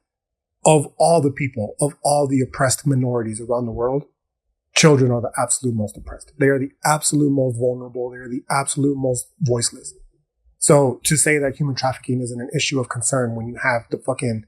of all the people, of all the oppressed minorities around the world, children are the absolute most oppressed. They are the absolute most vulnerable. They are the absolute most voiceless. So to say that human trafficking isn't an issue of concern when you have the fucking,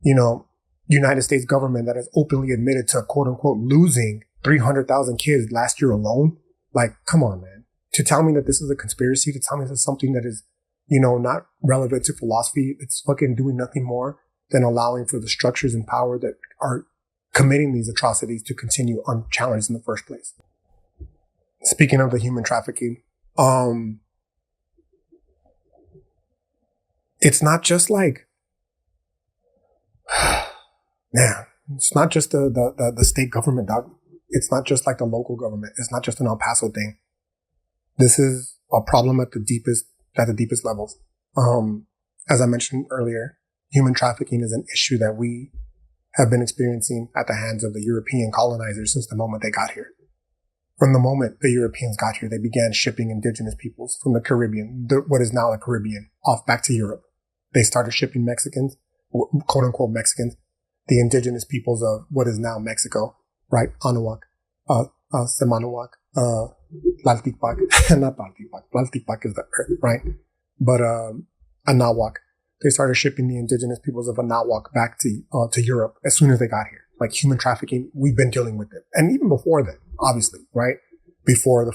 you know, United States government that has openly admitted to quote unquote losing 300,000 kids last year alone, like, come on, man. To tell me that this is a conspiracy, to tell me this is something that is not relevant to philosophy. It's fucking doing nothing more than allowing for the structures and power that are committing these atrocities to continue unchallenged in the first place. Speaking of the human trafficking, it's not just like, man, it's not just the state government, dog. It's not just like the local government. It's not just an El Paso thing. This is a problem at the deepest levels. As I mentioned earlier, human trafficking is an issue that we have been experiencing at the hands of the European colonizers since the moment they got here. From the moment the Europeans got here, they began shipping indigenous peoples from the Caribbean, what is now the Caribbean, off back to Europe. They started shipping Mexicans, quote unquote Mexicans, the indigenous peoples of what is now Mexico, right? Anahuac, Semanahuac, Tlaltipac, not Tlaltipac. Tlaltipac is the earth, right? But Anahuac. They started shipping the indigenous peoples of Anahuac back to Europe as soon as they got here. Like human trafficking, we've been dealing with it. And even before then, obviously, right? Before the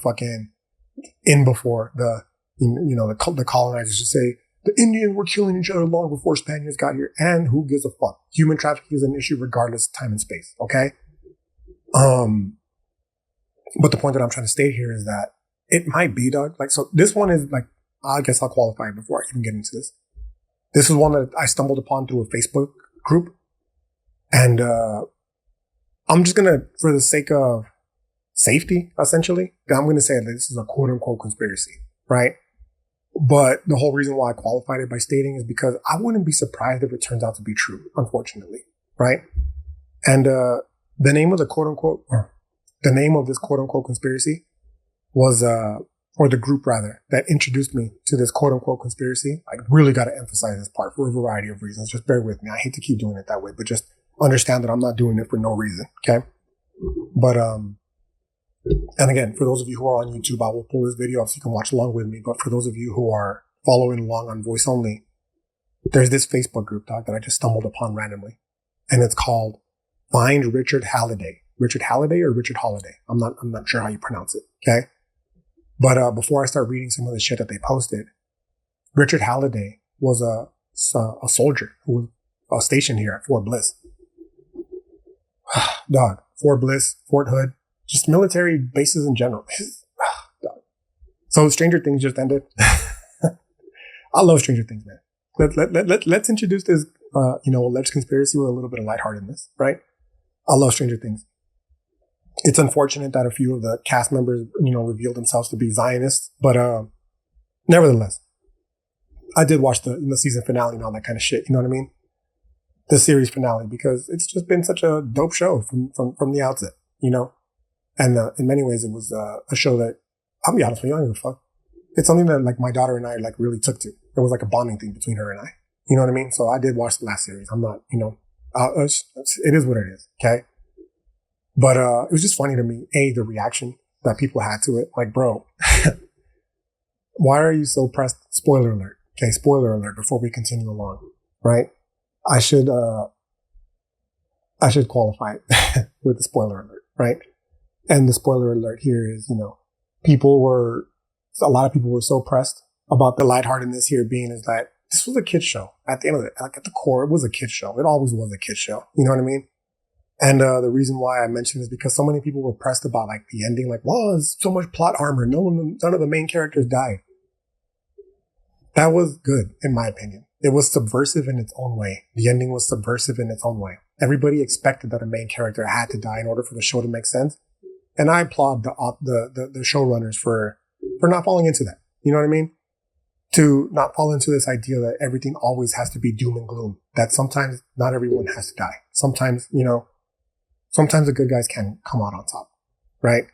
colonizers to say, the Indians were killing each other long before Spaniards got here. And who gives a fuck? Human trafficking is an issue regardless of time and space, okay? But the point that I'm trying to state here is that it might be, dog. Like, so this one is like, I guess I'll qualify it before I even get into this. This is one that I stumbled upon through a Facebook group. And I'm just going to, for the sake of safety, essentially, I'm going to say that this is a quote unquote conspiracy, right? But the whole reason why I qualified it by stating is because I wouldn't be surprised if it turns out to be true, unfortunately, right? And the name of the quote unquote, the name of this quote unquote conspiracy was, or the group rather, that introduced me to this quote unquote conspiracy. I really got to emphasize this part for a variety of reasons. Just bear with me. I hate to keep doing it that way, but just understand that I'm not doing it for no reason. Okay. But, and again, for those of you who are on YouTube, I will pull this video up so you can watch along with me. But for those of you who are following along on voice only, there's this Facebook group, dog, that I just stumbled upon randomly. And it's called Find Richard Halliday. Richard Halliday or Richard Holiday? I'm not sure how you pronounce it. Okay. But before I start reading some of the shit that they posted, Richard Halliday was a soldier who was stationed here at Fort Bliss. Dog, Fort Bliss, Fort Hood, just military bases in general. Dog. So Stranger Things just ended. I love Stranger Things, man. Let's introduce this, alleged conspiracy with a little bit of lightheartedness, right? I love Stranger Things. It's unfortunate that a few of the cast members, revealed themselves to be Zionists, but nevertheless, I did watch the season finale and all that kind of shit. You know what I mean? The series finale, because it's just been such a dope show from the outset, And in many ways, it was a show that, I'll be honest with you, I don't give a fuck. It's something that like my daughter and I like really took to. It was like a bonding thing between her and I. You know what I mean? So I did watch the last series. I'm not, it is what it is. Okay. But it was just funny to me, the reaction that people had to it. Like, bro, why are you so pressed? Spoiler alert. Okay, spoiler alert before we continue along, right? I should qualify it with the spoiler alert, right? And the spoiler alert here is, a lot of people were so pressed about the lightheartedness here being is that this was a kid's show. At the end of it, like at the core, it was a kid's show. It always was a kid's show. You know what I mean? And the reason why I mentioned is because so many people were pressed about like the ending, like, well, there's so much plot armor. None of the main characters died. That was good, in my opinion. It was subversive in its own way. The ending was subversive in its own way. Everybody expected that a main character had to die in order for the show to make sense. And I applaud the showrunners for not falling into that. You know what I mean? To not fall into this idea that everything always has to be doom and gloom. That sometimes not everyone has to die. Sometimes, sometimes the good guys can come out on top, right?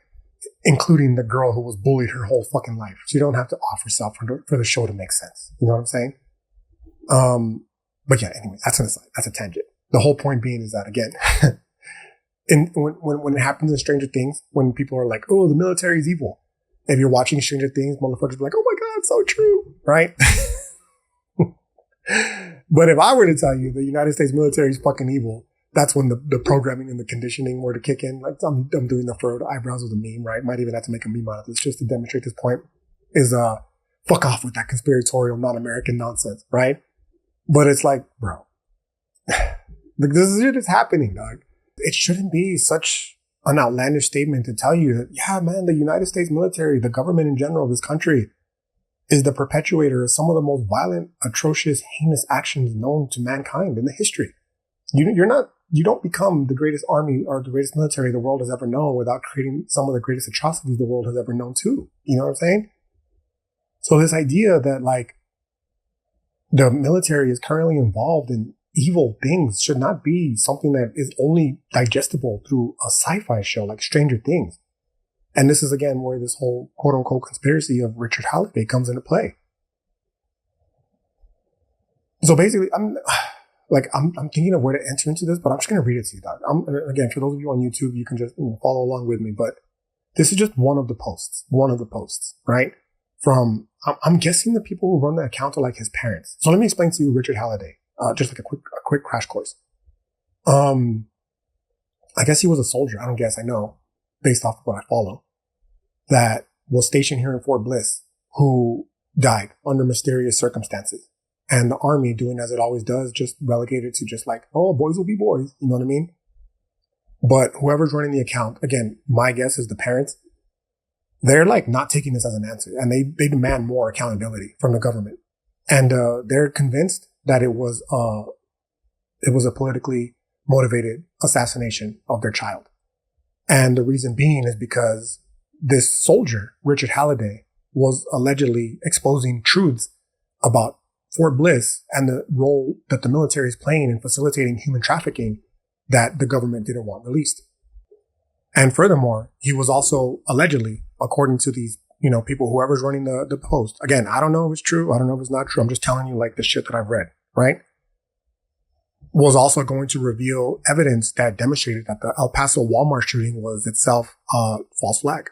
Including the girl who was bullied her whole fucking life. She don't have to off herself for the show to make sense. You know what I'm saying? But yeah, anyway, that's an aside. That's a tangent. The whole point being is that, again, when it happens in Stranger Things, when people are like, oh, the military is evil. If you're watching Stranger Things, motherfuckers be like, oh my God, so true, right? But if I were to tell you the United States military is fucking evil, that's when the programming and the conditioning were to kick in. Like I'm doing the furrowed eyebrows with a meme, right? Might even have to make a meme out of this just to demonstrate this point. Is fuck off with that conspiratorial, non-American nonsense, right? But it's like, bro, like this shit is happening, dog. It shouldn't be such an outlandish statement to tell you that, yeah, man, the United States military, the government in general, this country is the perpetuator of some of the most violent, atrocious, heinous actions known to mankind in the history. You don't become the greatest army or the greatest military the world has ever known without creating some of the greatest atrocities the world has ever known too. You know what I'm saying? So this idea that like the military is currently involved in evil things should not be something that is only digestible through a sci-fi show like Stranger Things. And this is again where this whole quote unquote conspiracy of Richard Halliday comes into play. So basically, I'm thinking of where to enter into this, but I'm just going to read it to you, dog. Again, for those of you on YouTube, you can just follow along with me, but this is just one of the posts, right? I'm guessing the people who run the account are like his parents. So let me explain to you Richard Halliday, just like a quick crash course. I guess he was a soldier. I know, based off of what I follow, that was stationed here in Fort Bliss, who died under mysterious circumstances. And the army, doing as it always does, just relegated to just like, oh, boys will be boys. You know what I mean? But whoever's running the account, again, my guess is the parents, they're like not taking this as an answer. And they demand more accountability from the government. And they're convinced that it was a politically motivated assassination of their child. And the reason being is because this soldier, Richard Halliday, was allegedly exposing truths about Fort Bliss and the role that the military is playing in facilitating human trafficking that the government didn't want released. And furthermore, he was also allegedly, according to these, people, whoever's running the post. Again, I don't know if it's true. I don't know if it's not true. I'm just telling you like the shit that I've read, right? Was also going to reveal evidence that demonstrated that the El Paso Walmart shooting was itself a false flag.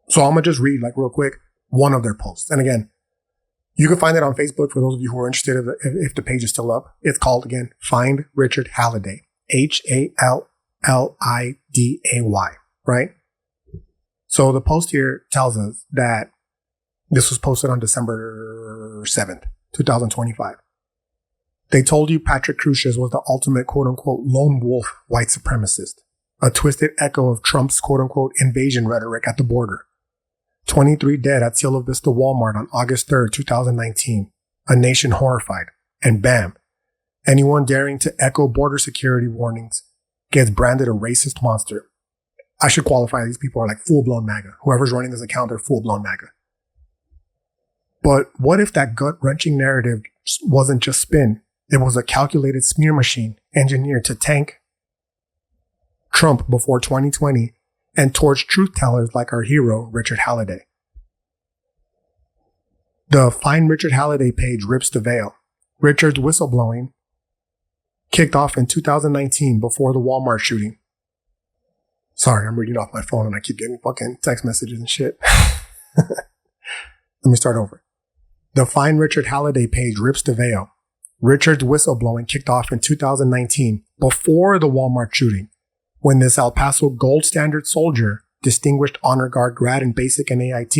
So I'm going to just read like real quick one of their posts. And again, you can find it on Facebook for those of you who are interested if the page is still up. It's called, again, Find Richard Halliday. Halliday, right? So the post here tells us that this was posted on December 7th, 2025. They told you Patrick Cruces was the ultimate quote-unquote lone wolf white supremacist, a twisted echo of Trump's quote-unquote invasion rhetoric at the border. 23 dead at Cielo Vista Walmart on August 3rd, 2019. A nation horrified. And bam, anyone daring to echo border security warnings gets branded a racist monster. I should qualify these people are like full-blown MAGA. Whoever's running this account, they're full-blown MAGA. But what if that gut-wrenching narrative wasn't just spin? It was a calculated smear machine engineered to tank Trump before 2020 and torch truth tellers like our hero, Richard Halliday. The Find Richard Halliday page rips the veil. Richard's whistleblowing kicked off in 2019 before the Walmart shooting. Sorry, I'm reading off my phone and I keep getting fucking text messages and shit. Let me start over. The Find Richard Halliday page rips the veil. Richard's whistleblowing kicked off in 2019 before the Walmart shooting, when this El Paso gold standard soldier, distinguished honor guard grad in basic and AIT,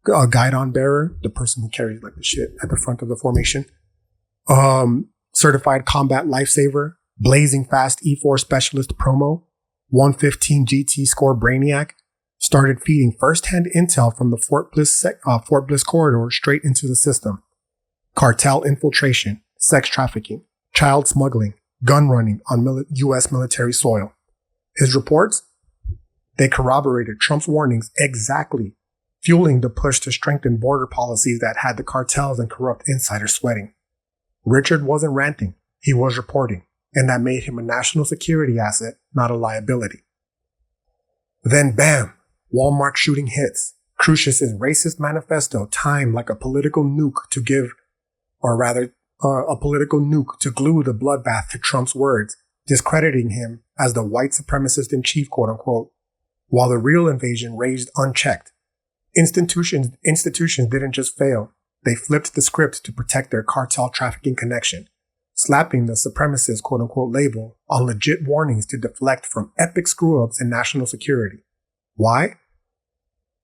a guidon bearer, the person who carries like the shit at the front of the formation, certified combat lifesaver, blazing fast E4 specialist promo, 115 GT score brainiac, started feeding firsthand intel from the Fort Bliss corridor straight into the system. Cartel infiltration, sex trafficking, child smuggling, gun running on U.S. military soil. His reports, they corroborated Trump's warnings exactly, fueling the push to strengthen border policies that had the cartels and corrupt insiders sweating. Richard wasn't ranting, he was reporting, and that made him a national security asset, not a liability. Then bam, Walmart shooting hits. Cruces' racist manifesto timed like a political nuke to glue the bloodbath to Trump's words, discrediting him as the white supremacist in chief, quote unquote, while the real invasion raged unchecked. Institutions didn't just fail. They flipped the script to protect their cartel trafficking connection, slapping the supremacist, quote unquote, label on legit warnings to deflect from epic screw-ups in national security. Why?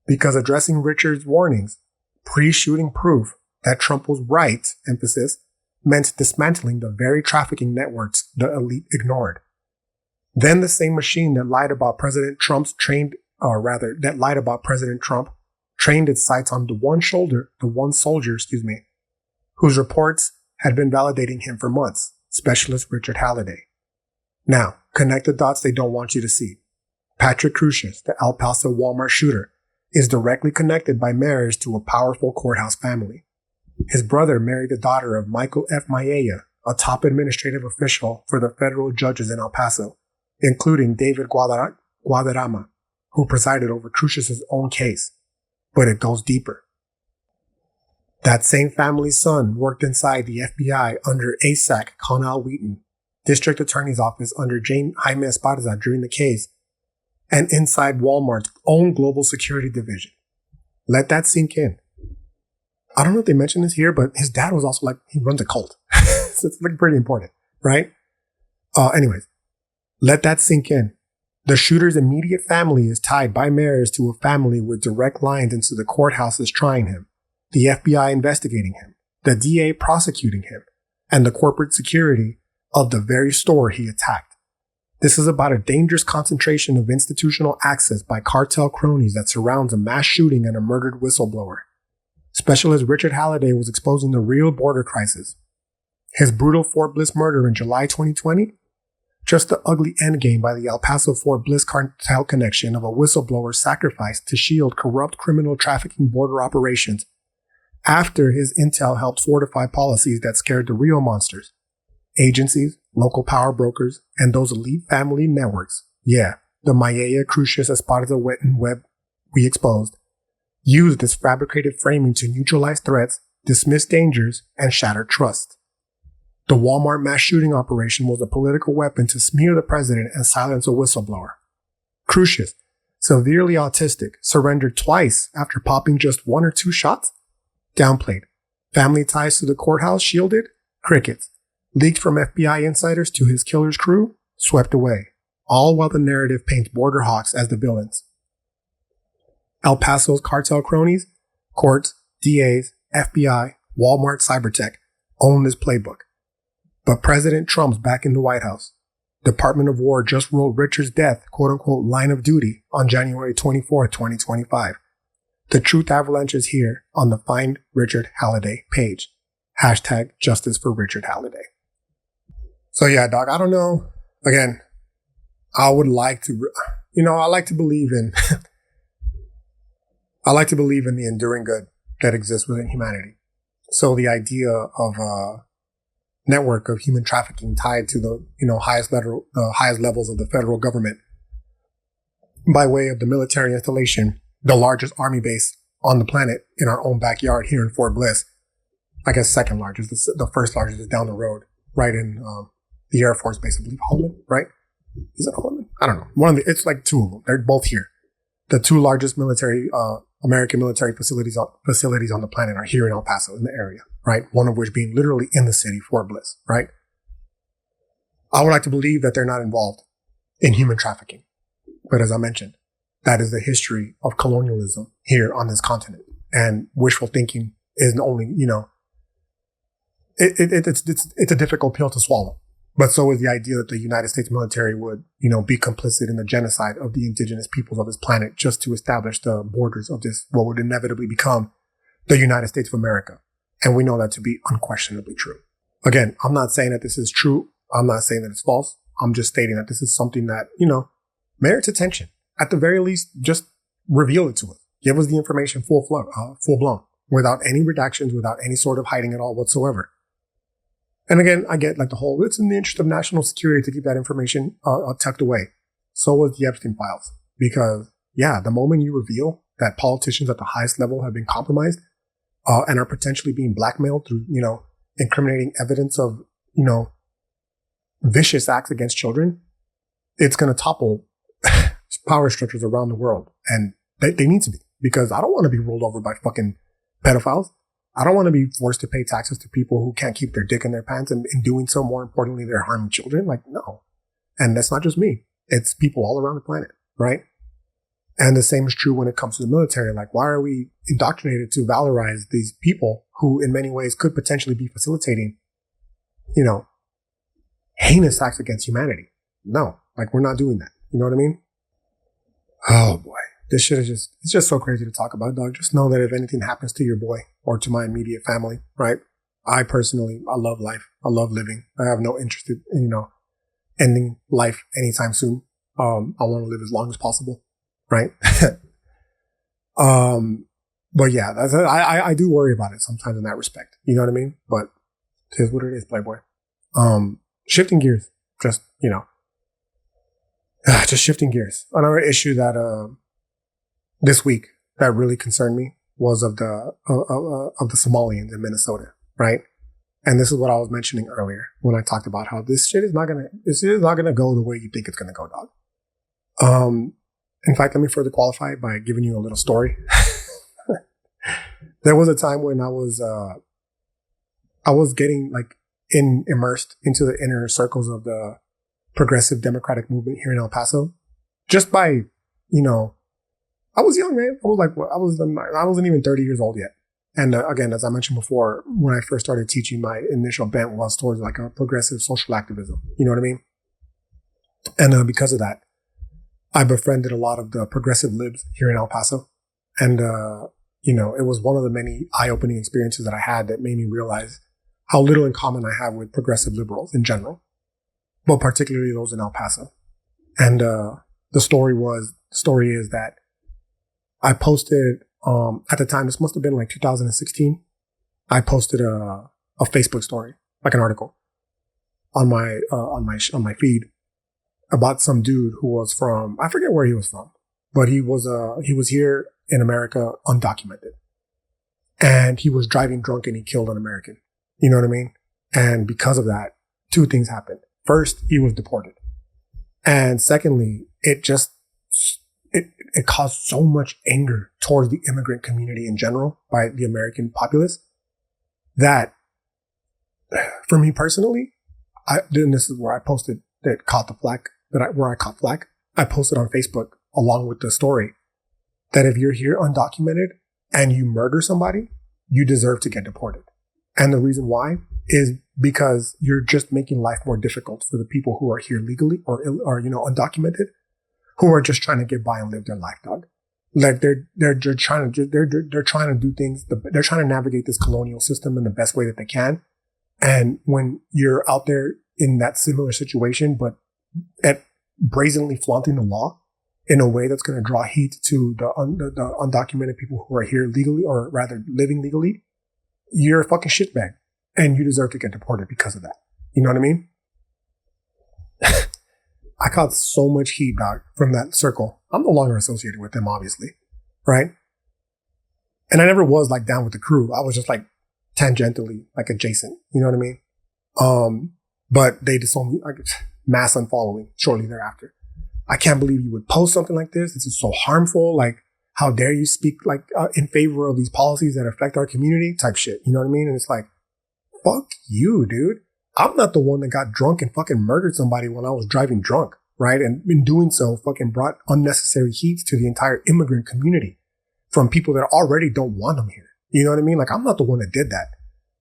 because addressing Richard's warnings, pre-shooting proof that Trump was right, emphasis, meant dismantling the very trafficking networks the elite ignored. Then the same machine that lied about President Trump trained its sights on the one soldier, whose reports had been validating him for months, Specialist Richard Halliday. Now, connect the dots they don't want you to see. Patrick Crucius, the El Paso Walmart shooter, is directly connected by marriage to a powerful courthouse family. His brother married the daughter of Michael F. Maella, a top administrative official for the federal judges in El Paso, including David Guadarrama, who presided over Crucius's own case. But it goes deeper. That same family's son worked inside the FBI under ASAC Conal Wheaton, District Attorney's Office under Jaime Esparza during the case, and inside Walmart's own global security division. Let that sink in. I don't know if they mentioned this here, but his dad was also he runs a cult. So it's pretty important, right? Anyways, let that sink in. The shooter's immediate family is tied by marriage to a family with direct lines into the courthouses trying him, the FBI investigating him, the DA prosecuting him, and the corporate security of the very store he attacked. This is about a dangerous concentration of institutional access by cartel cronies that surrounds a mass shooting and a murdered whistleblower. Specialist Richard Halliday was exposing the real border crisis. His brutal Fort Bliss murder in July 2020? Just the ugly endgame by the El Paso Fort Bliss cartel connection of a whistleblower sacrificed to shield corrupt criminal trafficking border operations after his intel helped fortify policies that scared the real monsters. Agencies, local power brokers, and those elite family networks. Yeah, the Maella Crucius Esparza web we exposed. Used this fabricated framing to neutralize threats, dismiss dangers, and shatter trust. The Walmart mass shooting operation was a political weapon to smear the president and silence a whistleblower. Crucius, severely autistic, surrendered twice after popping just 1 or 2 shots? Downplayed. Family ties to the courthouse shielded? Crickets. Leaked from FBI insiders to his killer's crew? Swept away. All while the narrative paints border hawks as the villains. El Paso's cartel cronies, courts, DAs, FBI, Walmart Cybertech own this playbook. But President Trump's back in the White House. Department of War just ruled Richard's death, quote-unquote, line of duty on January 24, 2025. The truth avalanche is here on the Find Richard Halliday page. Hashtag Justice for Richard Halliday. So yeah, dog, I don't know. Again, I would like to, I like to believe in the enduring good that exists within humanity. So the idea of a network of human trafficking tied to the, highest levels of the federal government by way of the military installation, the largest army base on the planet in our own backyard here in Fort Bliss. I guess second largest. The first largest is down the road, right in the Air Force Base, I believe, Holloman, right? Is it Holloman? I don't know. It's like 2 of them. They're both here. The 2 largest American military facilities on the planet are here in El Paso, in the area, right? One of which being literally in the city, Fort Bliss, right? I would like to believe that they're not involved in human trafficking. But as I mentioned, that is the history of colonialism here on this continent. And wishful thinking is only, it's a difficult pill to swallow. But so is the idea that the United States military would, be complicit in the genocide of the indigenous peoples of this planet just to establish the borders of this, what would inevitably become the United States of America. And we know that to be unquestionably true. Again, I'm not saying that this is true. I'm not saying that it's false. I'm just stating that this is something that, merits attention. At the very least, just reveal it to us. Give us the information full blown, without any redactions, without any sort of hiding at all whatsoever. And again, I get it's in the interest of national security to keep that information tucked away. So was the Epstein Files. Because, the moment you reveal that politicians at the highest level have been compromised and are potentially being blackmailed through, incriminating evidence of, vicious acts against children, it's going to topple power structures around the world. And they need to be. Because I don't want to be rolled over by fucking pedophiles. I don't want to be forced to pay taxes to people who can't keep their dick in their pants, and in doing so, more importantly, they're harming children. No. And that's not just me. It's people all around the planet, right? And the same is true when it comes to the military. Like, why are we indoctrinated to valorize these people who in many ways could potentially be facilitating, heinous acts against humanity? No, like, we're not doing that. You know what I mean? Oh boy. This shit is it's just so crazy to talk about, dog. Just know that if anything happens to your boy or to my immediate family, right? I love life. I love living. I have no interest in, ending life anytime soon. I want to live as long as possible, right? But yeah, I do worry about it sometimes in that respect. You know what I mean? But it is what it is, Playboy. Shifting gears, just shifting gears. Another issue that, this week that really concerned me was of the Somalians in Minnesota, right? And this is what I was mentioning earlier when I talked about how this shit is not gonna go the way you think it's gonna go, dog. In fact, let me further qualify by giving you a little story. There was a time when I was getting like immersed into the inner circles of the progressive democratic movement here in El Paso, just by, I was young, man. I wasn't even 30 years old yet. And again, as I mentioned before, when I first started teaching, my initial bent was towards like a progressive social activism. You know what I mean? And because of that, I befriended a lot of the progressive libs here in El Paso. And, it was one of the many eye-opening experiences that I had that made me realize how little in common I have with progressive liberals in general, but particularly those in El Paso. And the story is that I posted, at the time, this must have been like 2016. I posted a Facebook story, like an article on my feed about some dude who was from, I forget where he was from, but he was here in America undocumented, and he was driving drunk and he killed an American. You know what I mean? And because of that, two things happened. First, he was deported. And secondly, it caused so much anger towards the immigrant community in general by the American populace that, for me personally, this is where I posted that caught the flack, where I caught flack. I posted on Facebook along with the story that if you're here undocumented and you murder somebody, you deserve to get deported. And the reason why is because you're just making life more difficult for the people who are here legally or undocumented, who are just trying to get by and live their life, dog. Like they're trying to do things. They're trying to navigate this colonial system in the best way that they can. And when you're out there in that similar situation, but at brazenly flaunting the law in a way that's going to draw heat to the undocumented people who are here legally, or rather living legally, you're a fucking shitbag, and you deserve to get deported because of that. You know what I mean? I caught so much heat, dog, from that circle. I'm no longer associated with them, obviously, right? And I never was like down with the crew. I was just like tangentially like adjacent. You know what I mean? But they disowned me, like mass unfollowing shortly thereafter. I can't believe you would post something like this. This is so harmful. Like, how dare you speak like in favor of these policies that affect our community type shit. You know what I mean? And it's like, fuck you, dude. I'm not the one that got drunk and fucking murdered somebody when I was driving drunk, right? And in doing so, fucking brought unnecessary heat to the entire immigrant community from people that already don't want them here. You know what I mean? Like, I'm not the one that did that.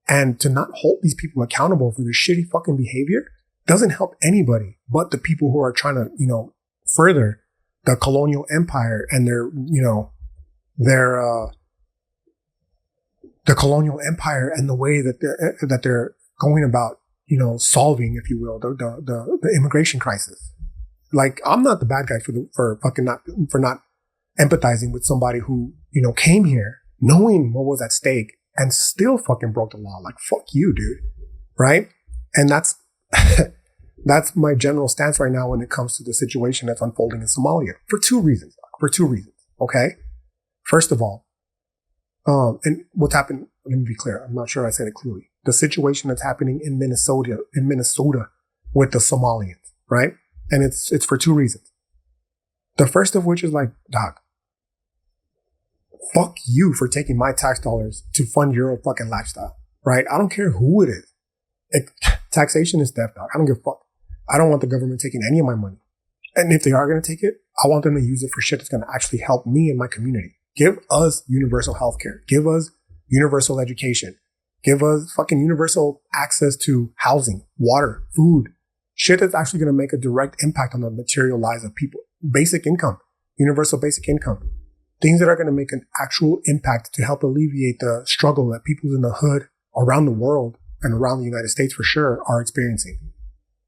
And to not hold these people accountable for their shitty fucking behavior doesn't help anybody but the people who are trying to, further the colonial empire and the colonial empire and the way that they're going about, solving, if you will, the immigration crisis. Like, I'm not the bad guy for not empathizing with somebody who, came here knowing what was at stake and still fucking broke the law. Like, fuck you, dude. Right? And that's, that's my general stance right now when it comes to the situation that's unfolding in Somalia for two reasons. Okay. First of all, and what's happened, let me be clear. I'm not sure I said it clearly. The situation that's happening in Minnesota with the Somalians, right? And it's for two reasons. The first of which is like, dog, fuck you for taking my tax dollars to fund your fucking lifestyle, right? I don't care who it is. Taxation is theft, dog. I don't give a fuck. I don't want the government taking any of my money. And if they are going to take it, I want them to use it for shit that's going to actually help me and my community. Give us universal healthcare. Give us universal education. Give us fucking universal access to housing, water, food. Shit that's actually going to make a direct impact on the material lives of people. Basic income, universal basic income. Things that are going to make an actual impact to help alleviate the struggle that people in the hood around the world and around the United States for sure are experiencing.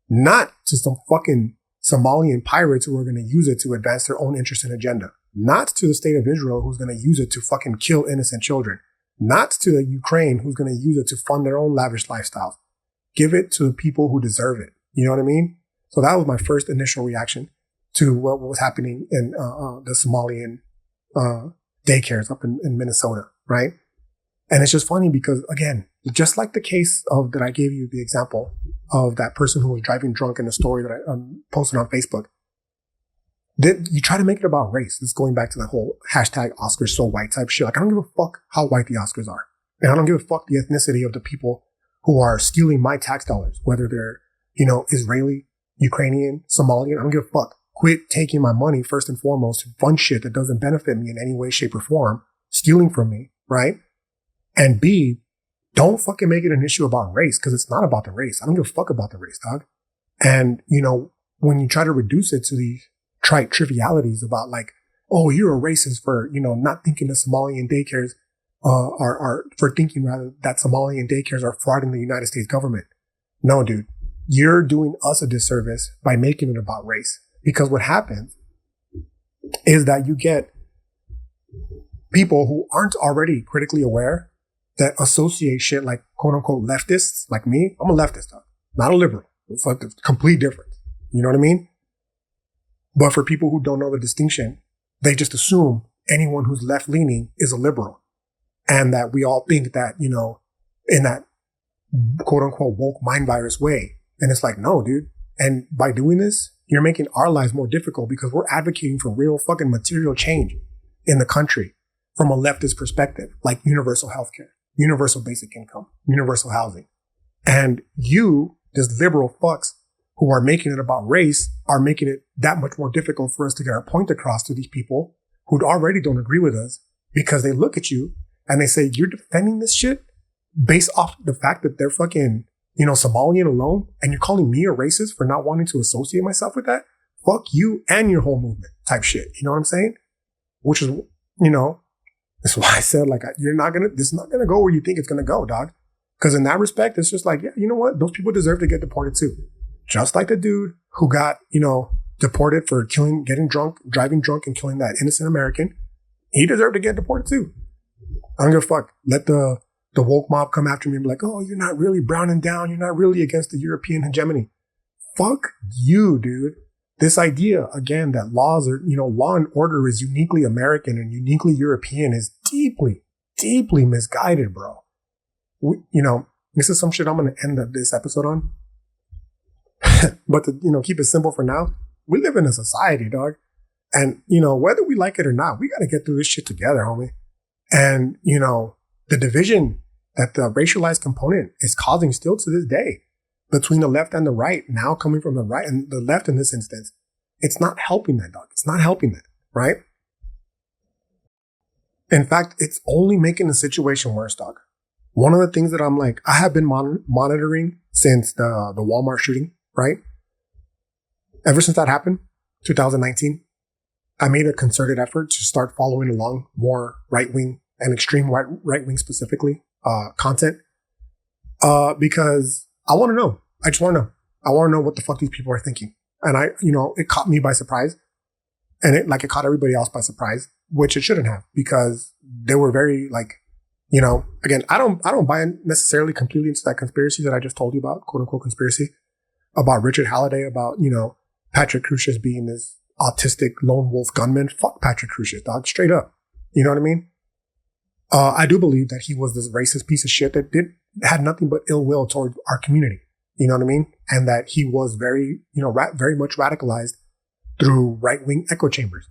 Not to some fucking Somalian pirates who are going to use it to advance their own interest and agenda. Not to the state of Israel who's going to use it to fucking kill innocent children. Not to the Ukraine who's going to use it to fund their own lavish lifestyles. Give it to the people who deserve it. You know what I mean? So that was my first initial reaction to what was happening in the Somalian daycares up in Minnesota, right? And it's just funny because, again, just like the case of that I gave you the example of that person who was driving drunk in the story that I posted on Facebook, you try to make it about race. This is going back to the whole hashtag Oscars so white type shit. Like, I don't give a fuck how white the Oscars are. And I don't give a fuck the ethnicity of the people who are stealing my tax dollars, whether they're, Israeli, Ukrainian, Somalian. I don't give a fuck. Quit taking my money first and foremost to fund shit that doesn't benefit me in any way, shape, or form, stealing from me, right? And B, don't fucking make it an issue about race, because it's not about the race. I don't give a fuck about the race, dog. And, when you try to reduce it to these trite trivialities about like, oh, you're a racist for, not thinking the Somalian daycares are for thinking rather that Somalian daycares are frauding the United States government. No, dude, you're doing us a disservice by making it about race. Because what happens is that you get people who aren't already critically aware that associate shit like quote unquote leftists like me. I'm a leftist, dog, not a liberal. It's like the complete difference. You know what I mean? But for people who don't know the distinction, they just assume anyone who's left leaning is a liberal. And that we all think that, in that quote unquote woke mind virus way. And it's like, no, dude. And by doing this, you're making our lives more difficult because we're advocating for real fucking material change in the country from a leftist perspective, like universal healthcare, universal basic income, universal housing. And you, this liberal fucks who are making it about race, are making it that much more difficult for us to get our point across to these people who already don't agree with us because they look at you and they say, you're defending this shit based off the fact that they're fucking Somalian alone, and you're calling me a racist for not wanting to associate myself with that? Fuck you and your whole movement type shit. You know what I'm saying? Which is, that's why I said, like, this is not gonna go where you think it's gonna go, dog. Because in that respect, it's just like, yeah, you know what? Those people deserve to get deported too. Just like the dude who got, deported for driving drunk and killing that innocent American. He deserved to get deported too. I don't give a fuck. Let the woke mob come after me and be like, oh, you're not really browning down. You're not really against the European hegemony. Fuck you, dude. This idea, again, that laws are, law and order is uniquely American and uniquely European is deeply, deeply misguided, bro. This is some shit I'm going to end this episode on. But to, keep it simple for now, we live in a society, dog. And, whether we like it or not, we got to get through this shit together, homie. And, the division that the racialized component is causing still to this day between the left and the right, now coming from the right and the left in this instance, it's not helping that, dog. It's not helping that, right? In fact, it's only making the situation worse, dog. One of the things that I'm like, I have been monitoring since the Walmart shooting, right? Ever since that happened, 2019, I made a concerted effort to start following along more right-wing and extreme right-wing specifically content because I want to know. I just want to know. I want to know what the fuck these people are thinking. And it caught me by surprise. And it caught everybody else by surprise, which it shouldn't have, because they were very again, I don't buy necessarily completely into that conspiracy that I just told you about, quote unquote conspiracy, about Richard Halliday, about, Patrick Crusius being this autistic lone wolf gunman. Fuck Patrick Crusius, dog, straight up. You know what I mean? I do believe that he was this racist piece of shit that had nothing but ill will toward our community. You know what I mean? And that he was very, very much radicalized through right-wing echo chambers.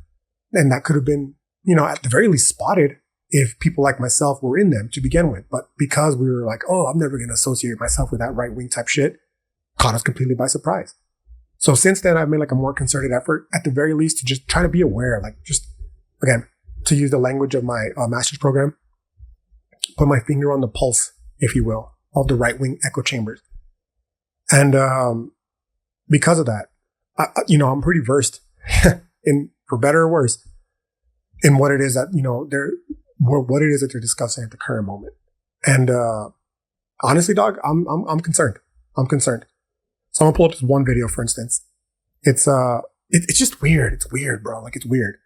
And that could have been, at the very least spotted if people like myself were in them to begin with. But because we were like, oh, I'm never going to associate myself with that right-wing type shit, caught us completely by surprise. So since then, I've made like a more concerted effort, at the very least, to just try to be aware, like just, again, to use the language of my master's program, put my finger on the pulse, if you will, of the right-wing echo chambers. And because of that, I'm pretty versed in, for better or worse, in what it is that, what it is that they're discussing at the current moment. And honestly, dog, I'm concerned. I'm concerned. So I'm gonna pull up this one video, for instance. It's just weird. It's weird, bro. Like, it's weird.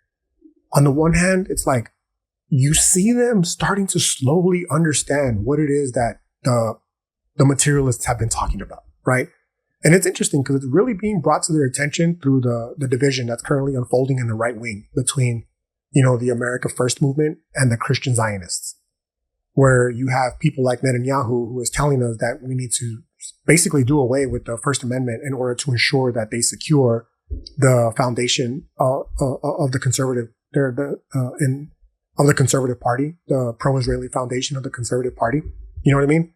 On the one hand, it's like you see them starting to slowly understand what it is that the materialists have been talking about, right? And it's interesting because it's really being brought to their attention through the division that's currently unfolding in the right wing between, the America First movement and the Christian Zionists, where you have people like Netanyahu, who is telling us that we need to basically do away with the First Amendment in order to ensure that they secure the foundation of the conservative, of the conservative party, the pro-Israeli foundation of the conservative party. You know what I mean?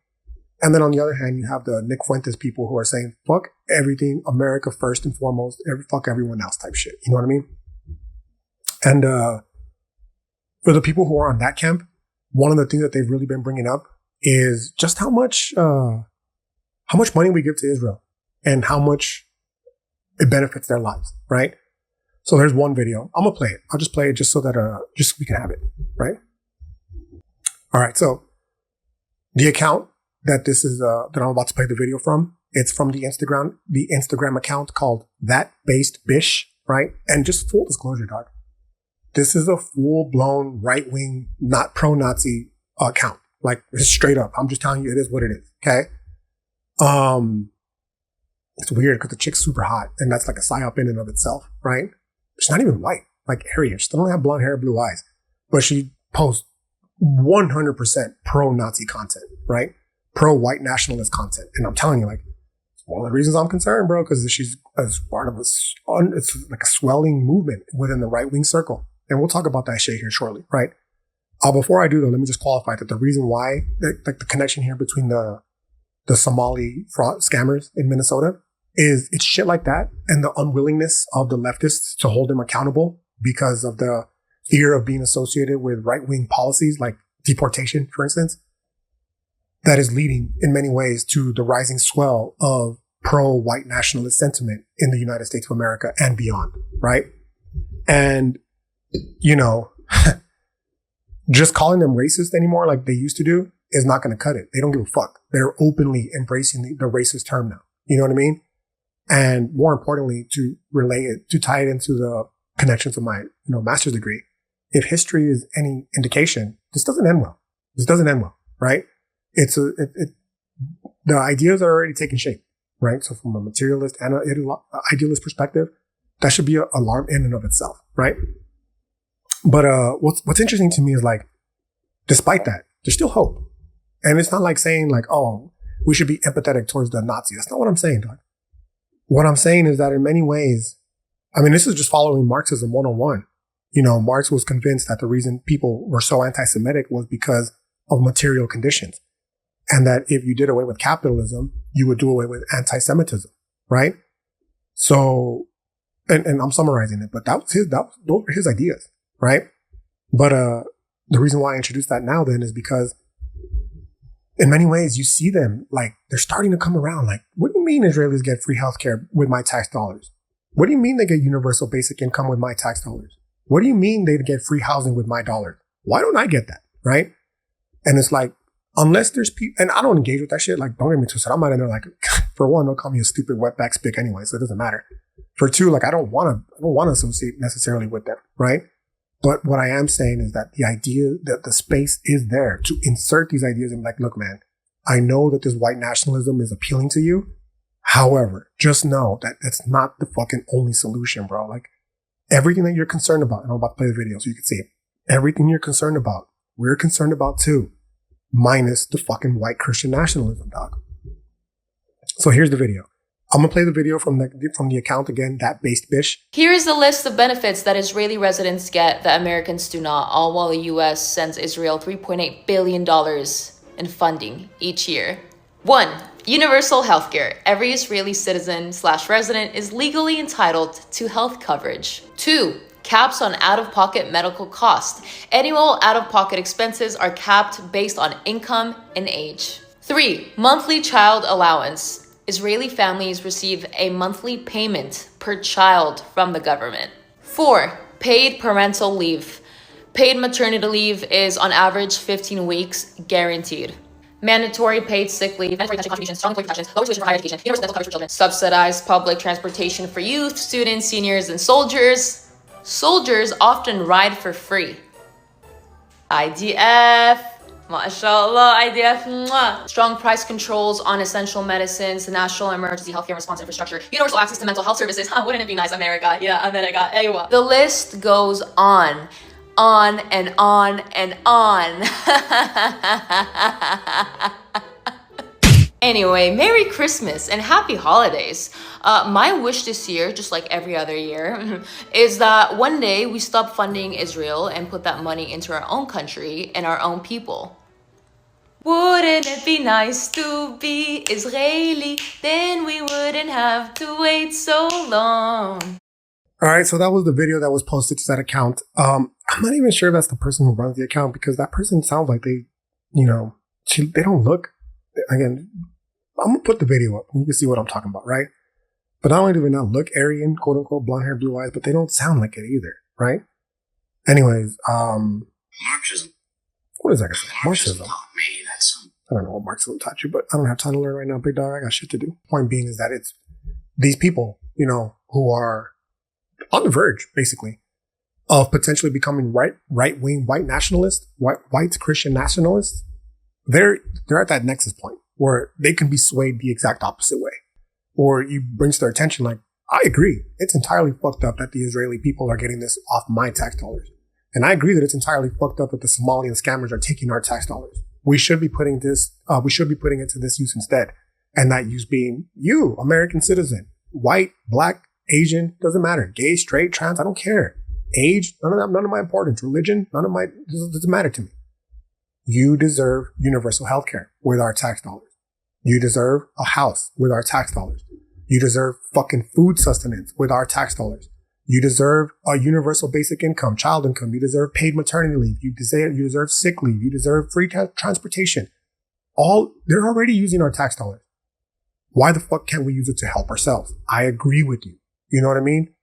And then on the other hand, you have the Nick Fuentes people who are saying, fuck everything, America first and foremost, fuck everyone else type shit. You know what I mean? And for the people who are on that camp, one of the things that they've really been bringing up is just how much money we give to Israel and how much it benefits their lives, right? So there's one video. I'm gonna play it. I'll just play it just so that just so we can have it, right? All right. So the account that this is that I'm about to play the video from, it's from the Instagram account called That Based Bish, right? And just full disclosure, dog, this is a full-blown right-wing, not pro-Nazi account. Like, it's straight up. I'm just telling you, it is what it is. Okay. It's weird because the chick's super hot, and that's like a psyop in and of itself, right? She's not even white, like Aryan. She doesn't have blonde hair, blue eyes, but she posts 100% pro-Nazi content, right? Pro-white nationalist content. And I'm telling you, like, it's one of the reasons I'm concerned, bro, because she's as part of it's like a swelling movement within the right-wing circle. And we'll talk about that shit here shortly, right? Before I do, though, let me just qualify that the reason why, like the connection here between the Somali fraud scammers in Minnesota is it's shit like that and the unwillingness of the leftists to hold them accountable because of the fear of being associated with right-wing policies like deportation, for instance, that is leading in many ways to the rising swell of pro-white nationalist sentiment in the United States of America and beyond, right? And, just calling them racist anymore like they used to do is not going to cut it. They don't give a fuck. They're openly embracing the racist term now. You know what I mean? And more importantly, to relay it, to tie it into the connections of my, master's degree, if history is any indication, this doesn't end well. This doesn't end well, right? The ideas are already taking shape, right? So from a materialist and an idealist perspective, that should be an alarm in and of itself, right? But what's interesting to me is, like, despite that, there's still hope. And it's not like saying like, oh, we should be empathetic towards the Nazis. That's not what I'm saying, dog. What I'm saying is that in many ways, I mean, this is just following Marxism 101. Marx was convinced that the reason people were so anti-Semitic was because of material conditions. And that if you did away with capitalism, you would do away with anti-Semitism, right? So, and I'm summarizing it, but those were his ideas, right? But the reason why I introduced that now then is because in many ways you see them, like, they're starting to come around. Like, what do you mean Israelis get free healthcare with my tax dollars? What do you mean they get universal basic income with my tax dollars? What do you mean they get free housing with my dollars? Why don't I get that, right? And it's like, unless there's people, and I don't engage with that shit. Like, don't get me twisted. I'm not in there like, for one, they'll call me a stupid wetback spick anyway, so it doesn't matter. For two, like, I don't want to associate necessarily with them, right? But what I am saying is that the idea that the space is there to insert these ideas and be like, look, man, I know that this white nationalism is appealing to you. However, just know that that's not the fucking only solution, bro. Like, everything that you're concerned about, and I'm about to play the video so you can see it. Everything you're concerned about, we're concerned about too, minus the fucking white Christian nationalism, dog. So here's the video. I'm gonna play the video from the account again, That Based Bish. Here is the list of benefits that Israeli residents get that Americans do not, all while the U.S. sends Israel $3.8 billion in funding each year. 1. Universal healthcare. Every Israeli citizen / resident is legally entitled to health coverage. 2. Caps on out-of-pocket medical costs. Annual out-of-pocket expenses are capped based on income and age. 3. Monthly child allowance. Israeli families receive a monthly payment per child from the government. 4. Paid parental leave. Paid maternity leave is on average 15 weeks guaranteed. Mandatory paid sick leave, mandatory pension contributions, strong employee protections, lower tuition for higher education, universal dental coverage for children, subsidized public transportation for youth, students, seniors, and soldiers. Soldiers often ride for free. IDF, mashallah, IDF, mwah. Strong price controls on essential medicines, national emergency healthcare response infrastructure, universal access to mental health services. Wouldn't it be nice, America? Yeah, America. Aywa. The list goes on and on and on. Anyway, Merry Christmas and Happy Holidays. My wish this year, just like every other year, is that one day we stop funding Israel and put that money into our own country and our own people. Wouldn't it be nice to be Israeli? Then we wouldn't have to wait so long. All right, so that was the video that was posted to that account. I'm not even sure if that's the person who runs the account because that person sounds like they don't look. Again, I'm gonna put the video up. You can see what I'm talking about, right? But not only do they not look Aryan, quote unquote, blonde hair, blue eyes, but they don't sound like it either, right? Anyways, Marxism. What is that gonna say? Marxism. Taught me that I don't know what Marxism taught you, but I don't have time to learn right now, big dog. I got shit to do. Point being is that it's these people, who are on the verge, basically, of potentially becoming right-wing white nationalists, white Christian nationalists. They're at that nexus point where they can be swayed the exact opposite way. Or you bring to their attention, like, I agree. It's entirely fucked up that the Israeli people are getting this off my tax dollars. And I agree that it's entirely fucked up that the Somali and scammers are taking our tax dollars. We should be putting it to this use instead. And that use being you, American citizen, white, black, Asian, doesn't matter. Gay, straight, trans, I don't care. Age, none of my importance. Religion, doesn't matter to me. You deserve universal health care with our tax dollars. You deserve a house with our tax dollars. You deserve fucking food sustenance with our tax dollars. You deserve a universal basic income, child income. You deserve paid maternity leave. You deserve sick leave. You deserve free transportation. They're already using our tax dollars. Why the fuck can't we use it to help ourselves? I agree with you. You know what I mean?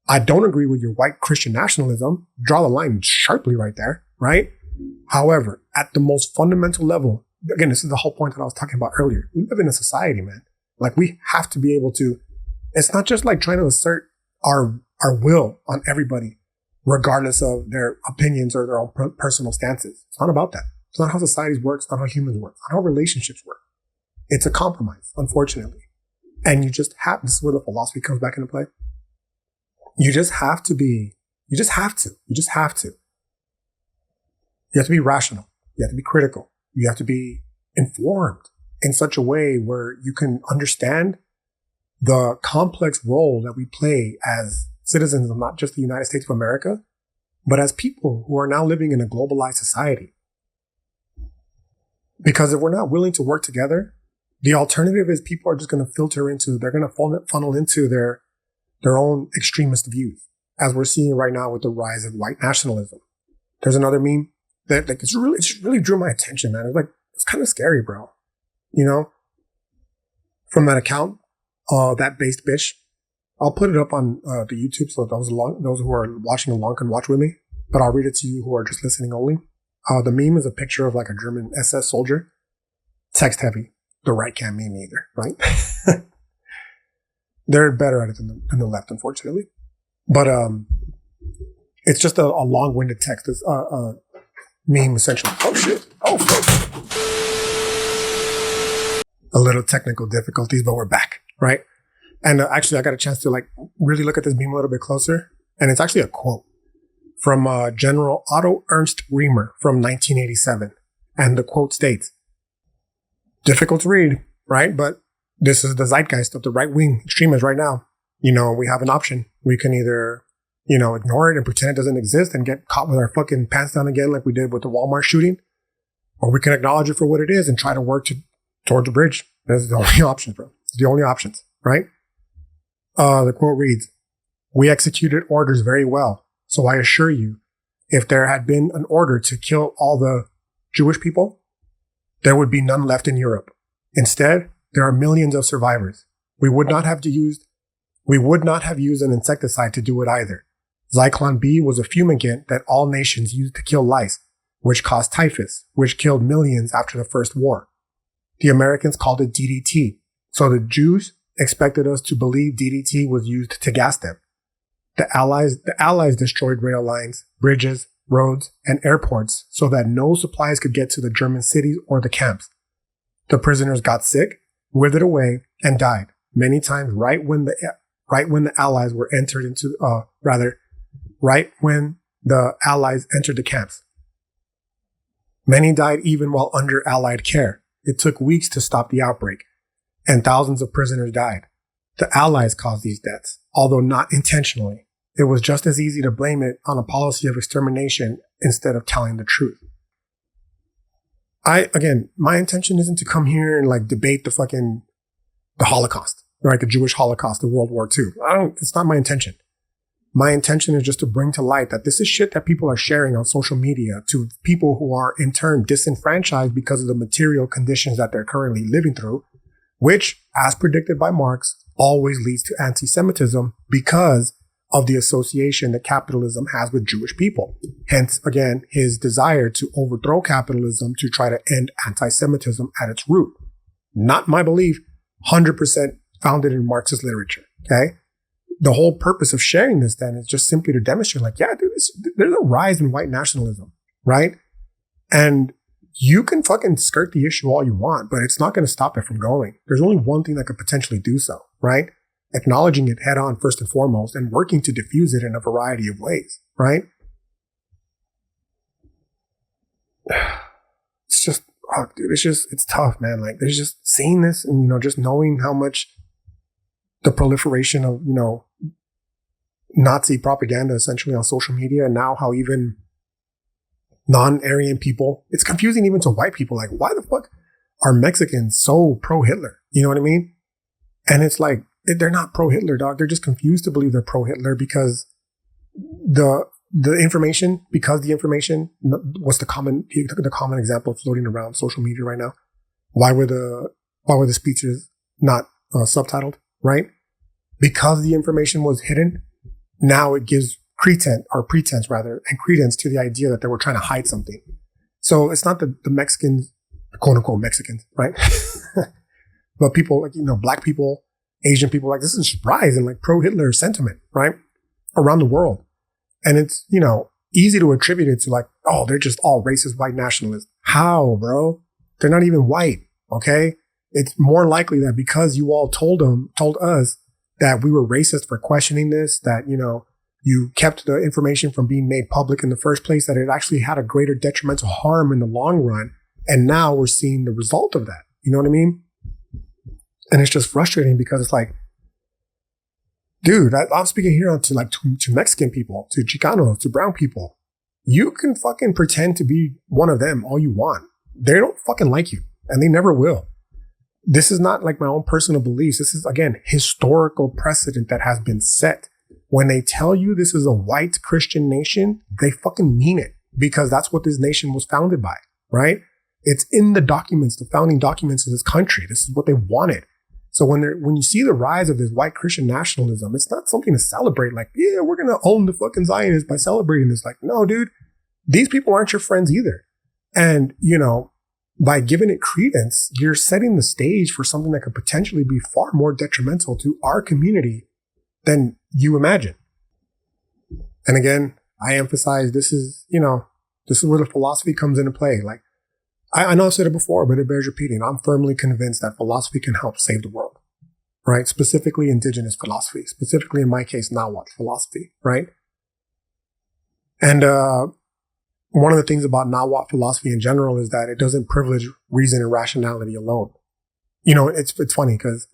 I don't agree with your white Christian nationalism. Draw the line sharply right there, right? However, at the most fundamental level, again, this is the whole point that I was talking about earlier. We live in a society, man. Like, we have to be able to, it's not just like trying to assert our will on everybody, regardless of their opinions or their own personal stances. It's not about that. It's not how societies work. It's not how humans work. It's not how relationships work. It's a compromise, unfortunately. And this is where the philosophy comes back into play. You just have to. You have to be rational. You have to be critical. You have to be informed in such a way where you can understand the complex role that we play as citizens of not just the United States of America, but as people who are now living in a globalized society. Because if we're not willing to work together, the alternative is people are just going to they're going to funnel into their own extremist views, as we're seeing right now with the rise of white nationalism. There's another meme that it just really drew my attention, man. It's kind of scary, bro. From that account, that based bitch. I'll put it up on the YouTube so those who are watching along can watch with me. But I'll read it to you who are just listening only. The meme is a picture of like a German SS soldier. Text heavy. The right can't meme either, right? They're better at it than the left, unfortunately. But it's just a long-winded text. It's meme essentially. Oh shit! Oh fuck! A little technical difficulties, but we're back, right? And actually, I got a chance to really look at this meme a little bit closer, and it's actually a quote from General Otto Ernst Reamer from 1987, and the quote states. Difficult to read, right? But this is the zeitgeist of the right-wing extremists right now. We have an option. We can either, ignore it and pretend it doesn't exist and get caught with our fucking pants down again like we did with the Walmart shooting. Or we can acknowledge it for what it is and try to work towards a bridge That's the only options, bro. The only options, right? The quote reads, "We executed orders very well. So I assure you, if there had been an order to kill all the Jewish people, there would be none left in Europe. Instead, there are millions of survivors. We would not have used an insecticide to do it either. Zyklon B was a fumigant that all nations used to kill lice, which caused typhus, which killed millions after the First War. The Americans called it DDT. So the Jews expected us to believe DDT was used to gas them. The Allies destroyed rail lines, bridges, roads, and airports so that no supplies could get to the German cities or the camps. The prisoners got sick, withered away, and died many times right when the Allies entered the camps. Many died even while under Allied care. It took weeks to stop the outbreak, and thousands of prisoners died. The Allies caused these deaths, although not intentionally. It was just as easy to blame it on a policy of extermination instead of telling the truth." My intention isn't to come here and like debate the Holocaust, right? The Jewish Holocaust, the World War II. It's not my intention. My intention is just to bring to light that this is shit that people are sharing on social media to people who are in turn disenfranchised because of the material conditions that they're currently living through, which, as predicted by Marx, always leads to anti-Semitism because of the association that capitalism has with Jewish people. Hence, again, his desire to overthrow capitalism to try to end anti-Semitism at its root. Not my belief, 100% founded in Marxist literature, okay? The whole purpose of sharing this then is just simply to demonstrate like, yeah, dude, there's a rise in white nationalism, right? And you can fucking skirt the issue all you want, but it's not going to stop it from going. There's only one thing that could potentially do so, right? Acknowledging it head on first and foremost and working to diffuse it in a variety of ways, right? It's just, dude, it's tough, man. Like, there's just seeing this and, just knowing how much the proliferation of, Nazi propaganda essentially on social media, and now how even non-Aryan people, it's confusing even to white people. Like, why the fuck are Mexicans so pro-Hitler? You know what I mean? And it's like, they're not pro-Hitler, dog. They're just confused to believe they're pro-Hitler because the information was the common example floating around social media right now. Why were the speeches not subtitled, right? Because the information was hidden. Now it gives pretense and credence to the idea that they were trying to hide something. So it's not the Mexicans, quote unquote Mexicans, right? But people like, black people, Asian people, like, this is rise in like pro-Hitler sentiment, right? Around the world. And it's, easy to attribute it to like, oh, they're just all racist white nationalists. How, bro? They're not even white. Okay. It's more likely that because you all told us that we were racist for questioning this, that, you kept the information from being made public in the first place, that it actually had a greater detrimental harm in the long run. And now we're seeing the result of that. You know what I mean? And it's just frustrating because it's like, dude, I'm speaking here to Mexican people, to Chicanos, to brown people. You can fucking pretend to be one of them all you want. They don't fucking like you, and they never will. This is not like my own personal beliefs. This is, again, historical precedent that has been set. When they tell you this is a white Christian nation, they fucking mean it, because that's what this nation was founded by, right? It's in the documents, the founding documents of this country. This is what they wanted. So when you see the rise of this white Christian nationalism, it's not something to celebrate. Like, yeah, we're going to own the fucking Zionists by celebrating this. Like, no, dude, these people aren't your friends either. And, by giving it credence, you're setting the stage for something that could potentially be far more detrimental to our community than you imagine. And again, I emphasize this is where the philosophy comes into play. Like, I know I've said it before, but it bears repeating. I'm firmly convinced that philosophy can help save the world, right? Specifically indigenous philosophy, specifically in my case, Nahuatl philosophy, right? And one of the things about Nahuatl philosophy in general is that it doesn't privilege reason and rationality alone. It's funny because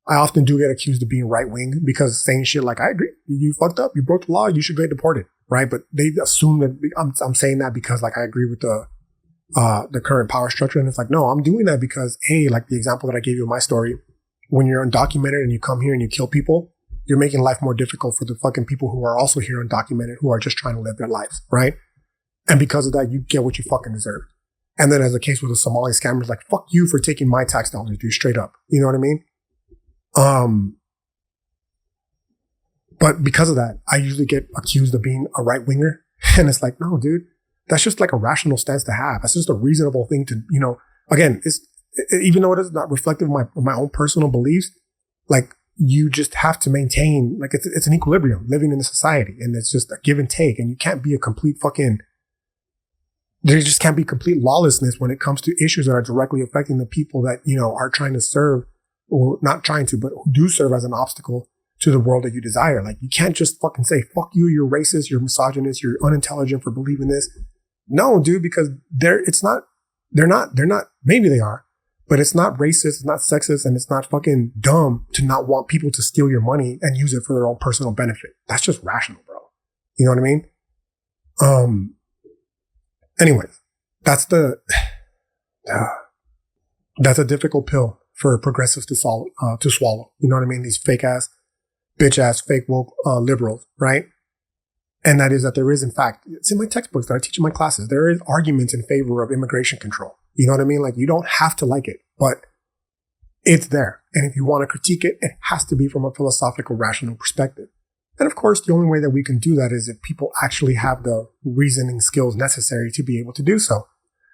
I often do get accused of being right wing because saying shit like, I agree, you fucked up, you broke the law, you should get deported, right? But they assume that I'm saying that because like I agree with the the current power structure. And it's like, no, I'm doing that because, A, like the example that I gave you in my story, when you're undocumented and you come here and you kill people, you're making life more difficult for the fucking people who are also here undocumented, who are just trying to live their lives, right? And because of that, you get what you fucking deserve. And then as the case with the Somali scammers, like, fuck you for taking my tax dollars, dude, straight up. You know what I mean? But because of that, I usually get accused of being a right winger. And it's like, no, dude, that's just like a rational stance to have. That's just a reasonable thing to, again, even though it is not reflective of my own personal beliefs, like, you just have to maintain, like, it's an equilibrium living in a society, and it's just a give and take, and you can't be a complete there just can't be complete lawlessness when it comes to issues that are directly affecting the people that, are trying to serve, or not trying to, but who do serve as an obstacle to the world that you desire. Like, you can't just fucking say, fuck you, you're racist, you're misogynist, you're unintelligent for believing this. No, dude, because they're not, maybe they are, but it's not racist, it's not sexist, and it's not fucking dumb to not want people to steal your money and use it for their own personal benefit. That's just rational, bro. You know what I mean? Anyways, that's a difficult pill for progressives to swallow. You know what I mean? These fake ass, bitch ass, fake woke liberals, right? And that is that there is, in fact, it's in my textbooks that I teach in my classes, there is arguments in favor of immigration control. You know what I mean? Like, you don't have to like it, but it's there. And if you want to critique it, it has to be from a philosophical, rational perspective. And of course, the only way that we can do that is if people actually have the reasoning skills necessary to be able to do so,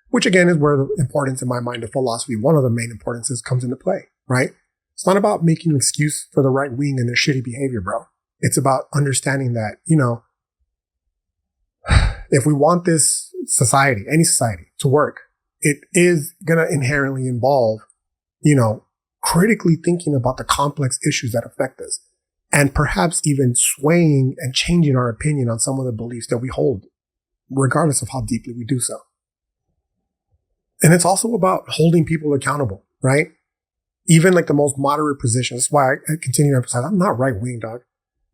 which again is where the importance in my mind of philosophy, one of the main importances, comes into play, right? It's not about making an excuse for the right wing and their shitty behavior, bro. It's about understanding that, if we want this society, any society, to work, it is going to inherently involve, critically thinking about the complex issues that affect us, and perhaps even swaying and changing our opinion on some of the beliefs that we hold, regardless of how deeply we do so. And it's also about holding people accountable, right? Even like the most moderate positions. That's why I continue to emphasize, I'm not right wing, dog.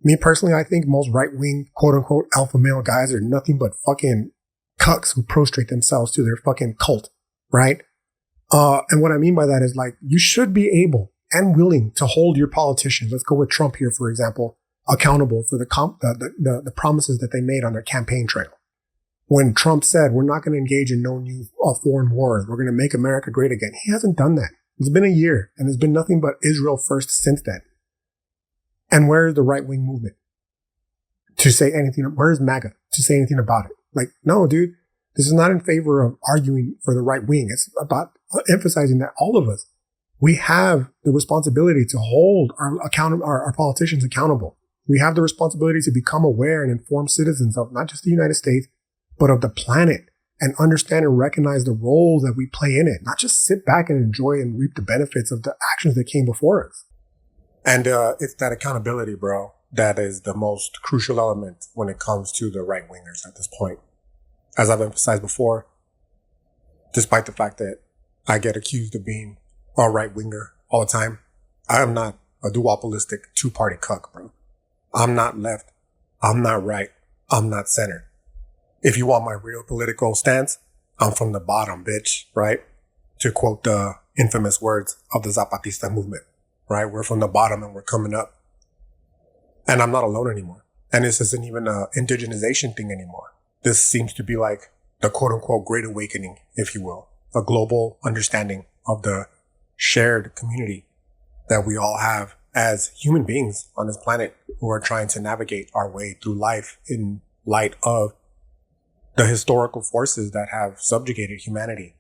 Me personally, I think most right wing, quote unquote, alpha male guys are nothing but fucking cucks who prostrate themselves to their fucking cult, right? And what I mean by that is, like, you should be able and willing to hold your politicians, let's go with Trump here, for example, accountable for the promises that they made on their campaign trail. When Trump said, we're not going to engage in no new foreign wars, we're going to make America great again. He hasn't done that. It's been a year, and there's been nothing but Israel first since then. And where is the right-wing movement to say anything? Where is MAGA to say anything about it? Like, no, dude, this is not in favor of arguing for the right wing. It's about emphasizing that all of us, we have the responsibility to hold our politicians accountable. We have the responsibility to become aware and informed citizens of not just the United States, but of the planet, and understand and recognize the role that we play in it. Not just sit back and enjoy and reap the benefits of the actions that came before us. And it's that accountability, bro, that is the most crucial element when it comes to the right wingers at this point. As I've emphasized before, despite the fact that I get accused of being a right winger all the time, I am not a duopolistic two-party cuck, bro. I'm not left. I'm not right. I'm not center. If you want my real political stance, I'm from the bottom, bitch, right? To quote the infamous words of the Zapatista movement, right? We're from the bottom and we're coming up. And I'm not alone anymore. And this isn't even an indigenization thing anymore. This seems to be like the quote unquote great awakening, if you will, a global understanding of the shared community that we all have as human beings on this planet who are trying to navigate our way through life in light of the historical forces that have subjugated humanity,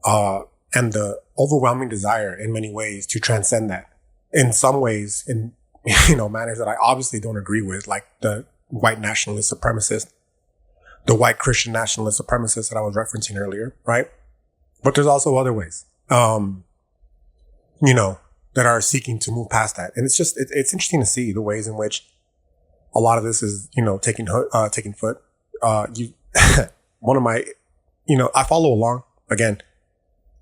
and the overwhelming desire in many ways to transcend that. In some ways, in manners that I obviously don't agree with, like the white nationalist supremacist, the white Christian nationalist supremacist that I was referencing earlier, right? But there's also other ways, that are seeking to move past that. And it's just, it's interesting to see the ways in which a lot of this is, taking foot. One of my, I follow along again.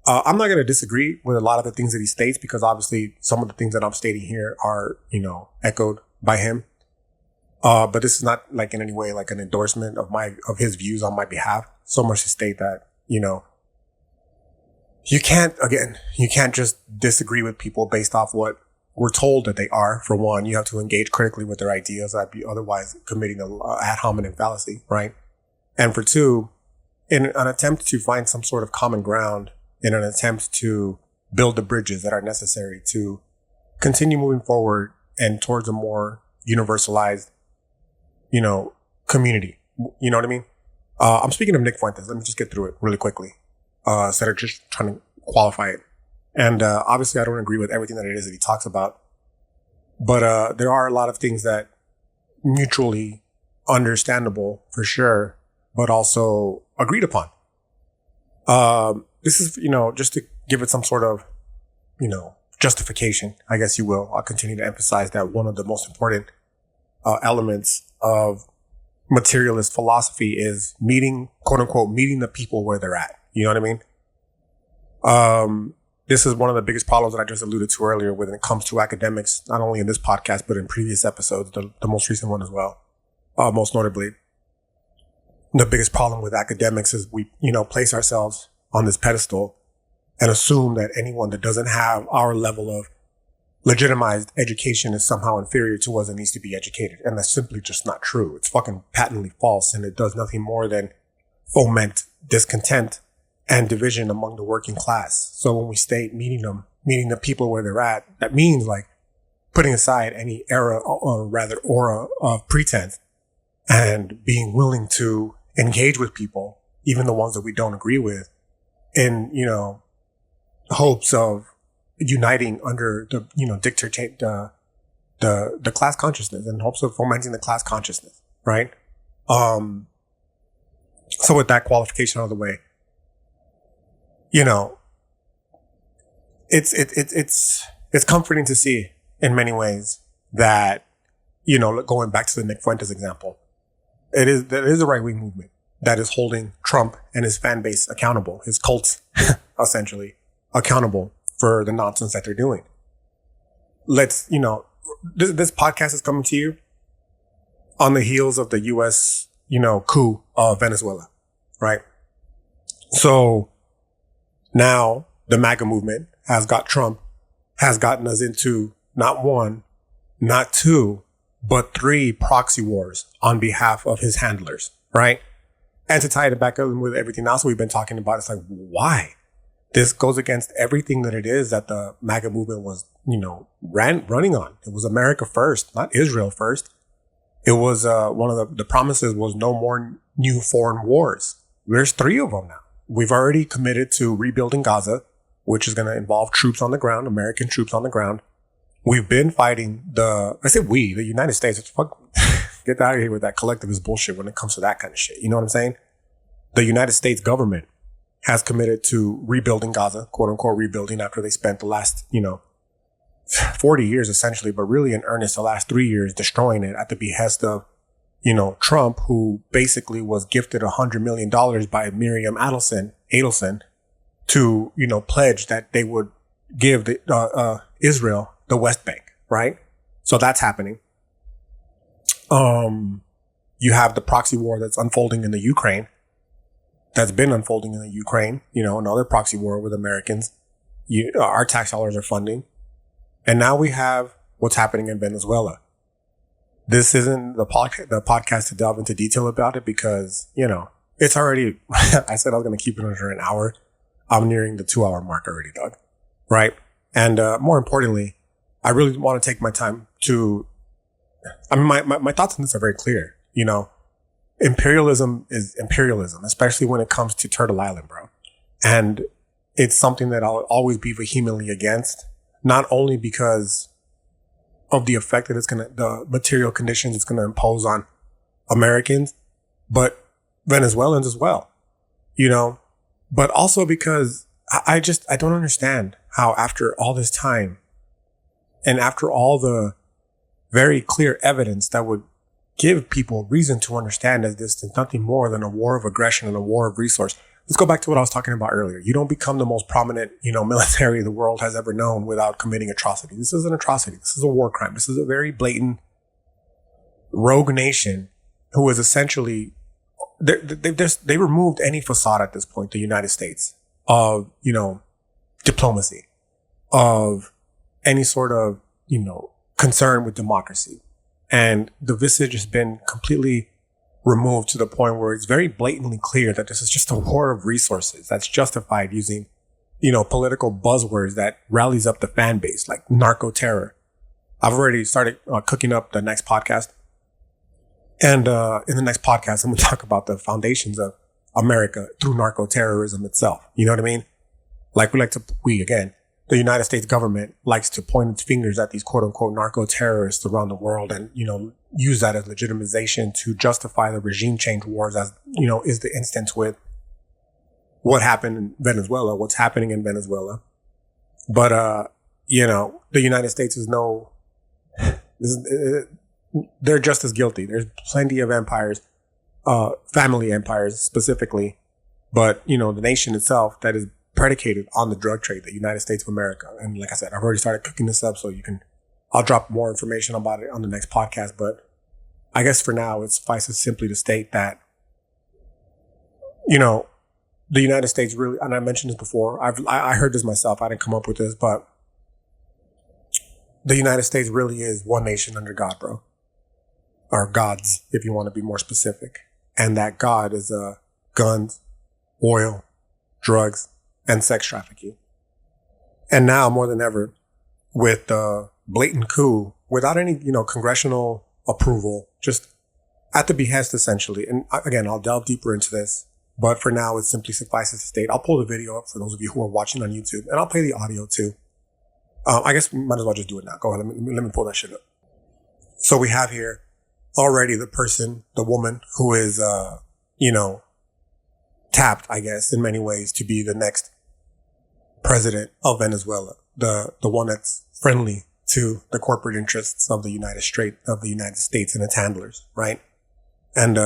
I'm not going to disagree with a lot of the things that he states, because obviously some of the things that I'm stating here are, echoed by him. But this is not like in any way like an endorsement of his views on my behalf. So much to state that, you can't just disagree with people based off what we're told that they are. For one, you have to engage critically with their ideas. I'd be otherwise committing an ad hominem fallacy, right? And for two, in an attempt to find some sort of common ground, in an attempt to build the bridges that are necessary to continue moving forward and towards a more universalized, community. You know what I mean? I'm speaking of Nick Fuentes. Let me just get through it really quickly. Instead of just trying to qualify it. And, obviously I don't agree with everything that it is that he talks about, but, there are a lot of things that mutually understandable for sure, but also agreed upon. This is, just to give it some sort of, justification, I guess you will. I'll continue to emphasize that one of the most important, elements of materialist philosophy is quote unquote, meeting the people where they're at. You know what I mean? This is one of the biggest problems that I just alluded to earlier when it comes to academics, not only in this podcast, but in previous episodes, the most recent one as well. Most notably, the biggest problem with academics is we, place ourselves on this pedestal and assume that anyone that doesn't have our level of legitimized education is somehow inferior to us and needs to be educated. And that's simply just not true. It's fucking patently false. And it does nothing more than foment discontent and division among the working class. So when we state meeting the people where they're at, that means like putting aside any era or rather aura of pretense and being willing to engage with people, even the ones that we don't agree with, in, hopes of uniting under the, dictate, the class consciousness, in hopes of fomenting the class consciousness, right? So with that qualification out of the way, it's comforting to see in many ways that, going back to the Nick Fuentes example, there is a right-wing movement that is holding Trump and his fan base accountable, his cults essentially accountable for the nonsense that they're doing. This podcast is coming to you on the heels of the U.S., coup of Venezuela, right? So now the MAGA movement has gotten us into not one, not two, but 3 proxy wars on behalf of his handlers, right? And to tie it back up with everything else we've been talking about, it's like, why? This goes against everything that it is that the MAGA movement was, running on. It was America first, not Israel first. It was, one of the promises was no more new foreign wars. There's 3 of them now. We've already committed to rebuilding Gaza, which is going to involve troops on the ground, American troops on the ground. We've been fighting the United States. Get out of here with that collectivist bullshit when it comes to that kind of shit. You know what I'm saying? The United States government has committed to rebuilding Gaza, quote unquote rebuilding, after they spent the last, 40 years essentially, but really in earnest the last 3 years destroying it at the behest of, Trump, who basically was gifted $100 million by Miriam Adelson to, pledge that they would give Israel the West Bank, right? So that's happening. You have the proxy war that's unfolding in the Ukraine. That's been unfolding in the Ukraine, another proxy war with Americans. Our tax dollars are funding. And now we have what's happening in Venezuela. This isn't the podcast to delve into detail about it because, it's already, I said I was going to keep it under an hour. I'm nearing the 2-hour mark already, Doug. Right? And, more importantly, I really want to take my time to, my thoughts on this are very clear. Imperialism is imperialism, especially when it comes to Turtle Island, bro. And it's something that I'll always be vehemently against, not only because of the effect that the material conditions it's going to impose on Americans, but Venezuelans as well, but also because I don't understand how after all this time and after all the very clear evidence that would give people reason to understand that this is nothing more than a war of aggression and a war of resource. Let's go back to what I was talking about earlier. You don't become the most prominent, military the world has ever known without committing atrocity. This is an atrocity. This is a war crime. This is a very blatant rogue nation who is essentially, they removed any facade at this point, the United States, of, diplomacy, of any sort of, concern with democracy. And the visage has been completely removed to the point where it's very blatantly clear that this is just a war of resources that's justified using, political buzzwords that rallies up the fan base, like narco terror. I've already started cooking up the next podcast. And in the next podcast, I'm going to talk about the foundations of America through narco terrorism itself. You know what I mean? Like the United States government likes to point its fingers at these quote unquote narco terrorists around the world and, use that as legitimization to justify the regime change wars, as, is the instance with what happened in Venezuela, what's happening in Venezuela. But, the United States is they're just as guilty. There's plenty of empires, family empires specifically, but, the nation itself that is predicated on the drug trade, the United States of America. And like I said, I've already started cooking this up, so I'll drop more information about it on the next podcast. But I guess for now, it suffices simply to state that, the United States really, and I mentioned this before, I heard this myself, I didn't come up with this, but the United States really is one nation under God, bro. Or gods, if you want to be more specific. And that God is guns, oil, drugs, and sex trafficking. And now more than ever, with the blatant coup, without any, congressional approval, just at the behest essentially. And again, I'll delve deeper into this, but for now, it simply suffices to state. I'll pull the video up for those of you who are watching on YouTube, and I'll play the audio too. I guess we might as well just do it now. Go ahead, let me pull that shit up. So we have here already the woman who is, tapped, I guess, in many ways to be the next president of Venezuela, the one that's friendly to the corporate interests of the United States and its handlers, right? And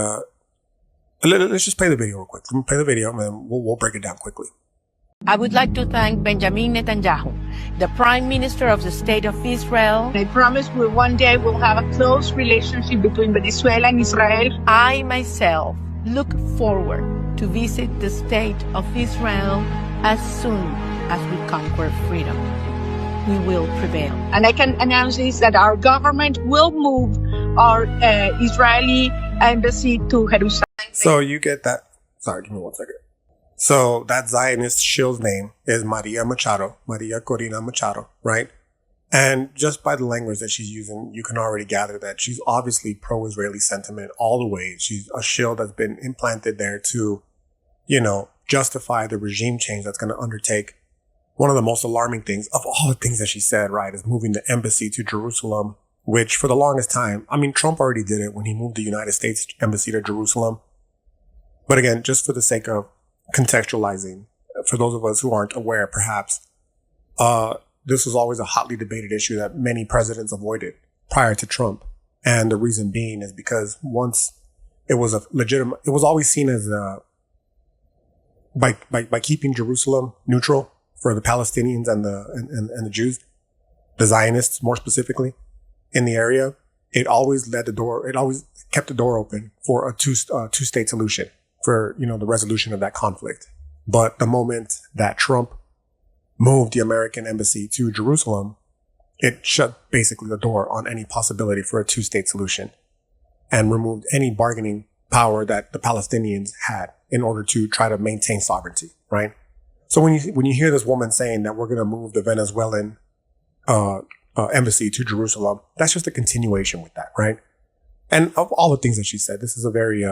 let's just play the video real quick. Let me play the video, and then we'll break it down quickly. I would like to thank Benjamin Netanyahu, the Prime Minister of the State of Israel. I promise we one day will have a close relationship between Venezuela and Israel. I myself look forward to visit the State of Israel as soon as we conquer freedom. We will prevail. And I can announce this, that our government will move our Israeli embassy to Jerusalem. So you get that. Sorry, give me 1 second. So that Zionist shill's name is Maria Corina Machado, right? And just by the language that she's using, you can already gather that she's obviously pro-Israeli sentiment all the way. She's a shill that's been implanted there to, justify the regime change that's going to undertake. One of the most alarming things of all the things that she said, right, is moving the embassy to Jerusalem, which for the longest time, Trump already did it when he moved the United States embassy to Jerusalem. But again, just for the sake of contextualizing, for those of us who aren't aware, perhaps, this was always a hotly debated issue that many presidents avoided prior to Trump. And the reason being is because once it was it was always seen as by keeping Jerusalem neutral for the Palestinians and the Jews, the Zionists more specifically in the area, it always kept the door open for a two-state solution for, the resolution of that conflict. But the moment that Trump moved the American embassy to Jerusalem, it shut basically the door on any possibility for a two-state solution and removed any bargaining power that the Palestinians had in order to try to maintain sovereignty, right? So when you hear this woman saying that we're going to move the Venezuelan embassy to Jerusalem, that's just a continuation with that, right? And of all the things that she said, this is a very,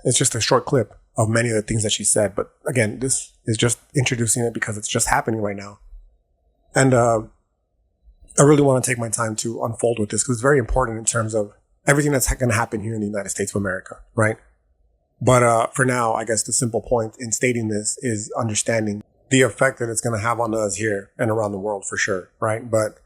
it's just a short clip of many of the things that she said. But again, this is just introducing it because it's just happening right now. And I really want to take my time to unfold with this because it's very important in terms of everything that's going to happen here in the United States of America, right? But for now, I guess the simple point in stating this is understanding the effect that it's going to have on us here and around the world for sure, right? But,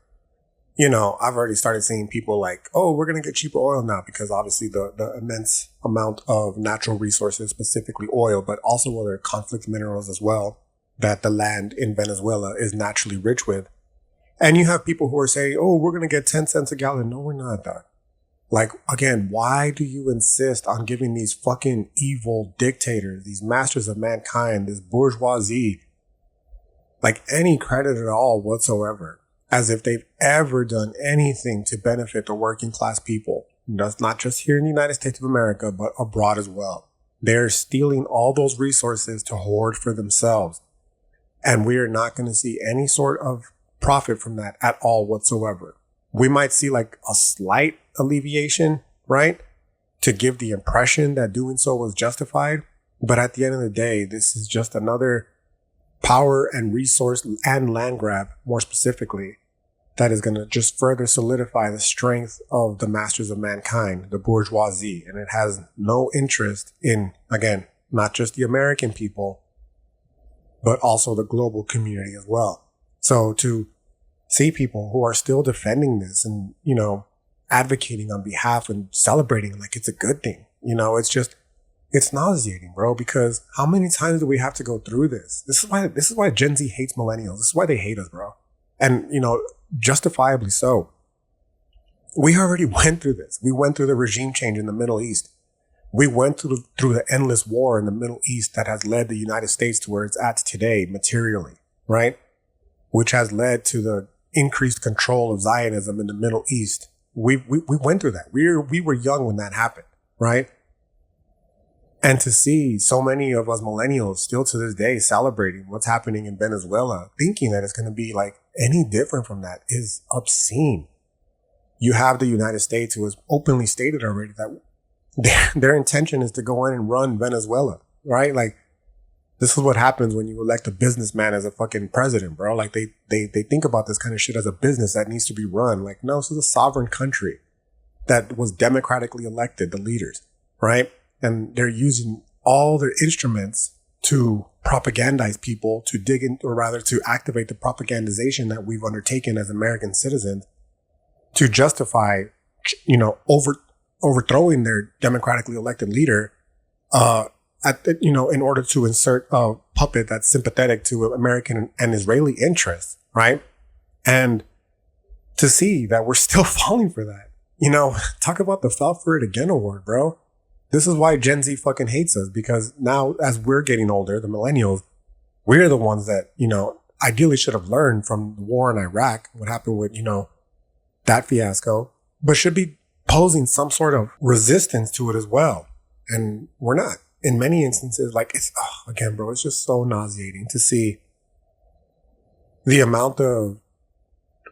I've already started seeing people like, oh, we're going to get cheaper oil now because obviously the immense amount of natural resources, specifically oil, but also other conflict minerals as well, that the land in Venezuela is naturally rich with. And you have people who are saying, oh, we're going to get 10 cents a gallon. No, we're not, dog. Like, again, why do you insist on giving these fucking evil dictators, these masters of mankind, this bourgeoisie, like any credit at all whatsoever, as if they've ever done anything to benefit the working class people. That's not just here in the United States of America, but abroad as well. They're stealing all those resources to hoard for themselves. And we are not going to see any sort of profit from that at all whatsoever. We might see like a slight alleviation, right? To give the impression that doing so was justified. But at the end of the day, this is just another power and resource and land grab, more specifically, that is going to just further solidify the strength of the masters of mankind, the bourgeoisie. And it has no interest in, again, not just the American people, but also the global community as well. So to see people who are still defending this and, you know, advocating on behalf and celebrating like it's a good thing, you know, it's nauseating, bro, because how many times do we have to go through this? This is why Gen Z hates millennials. This is why they hate us, bro. And, you know, justifiably so. We already went through this. We went through the regime change in the Middle East. We went through the endless war in the Middle East that has led the United States to where it's at today materially, right? Which has led to the increased control of Zionism in the Middle East. We went through that. We were young when that happened, right? And to see so many of us millennials still to this day celebrating what's happening in Venezuela, thinking that it's going to be like any different from that is obscene. You have the United States who has openly stated already that their intention is to go in and run Venezuela, right? Like, this is what happens when you elect a businessman as a fucking president, bro. Like they think about this kind of shit as a business that needs to be run. Like, no, this is a sovereign country that was democratically elected, the leaders, right? And they're using all their instruments to propagandize people, to dig in, or rather to activate the propagandization that we've undertaken as American citizens to justify, you know, overthrowing their democratically elected leader, in order to insert a puppet that's sympathetic to American and Israeli interests, right? And to see that we're still falling for that, you know, talk about the fell for it again award, bro. This is why Gen Z fucking hates us, because now as we're getting older, the millennials, we're the ones that, you know, ideally should have learned from the war in Iraq, what happened with, you know, that fiasco, but should be posing some sort of resistance to it as well. And we're not. In many instances, like again, bro, it's just so nauseating to see the amount of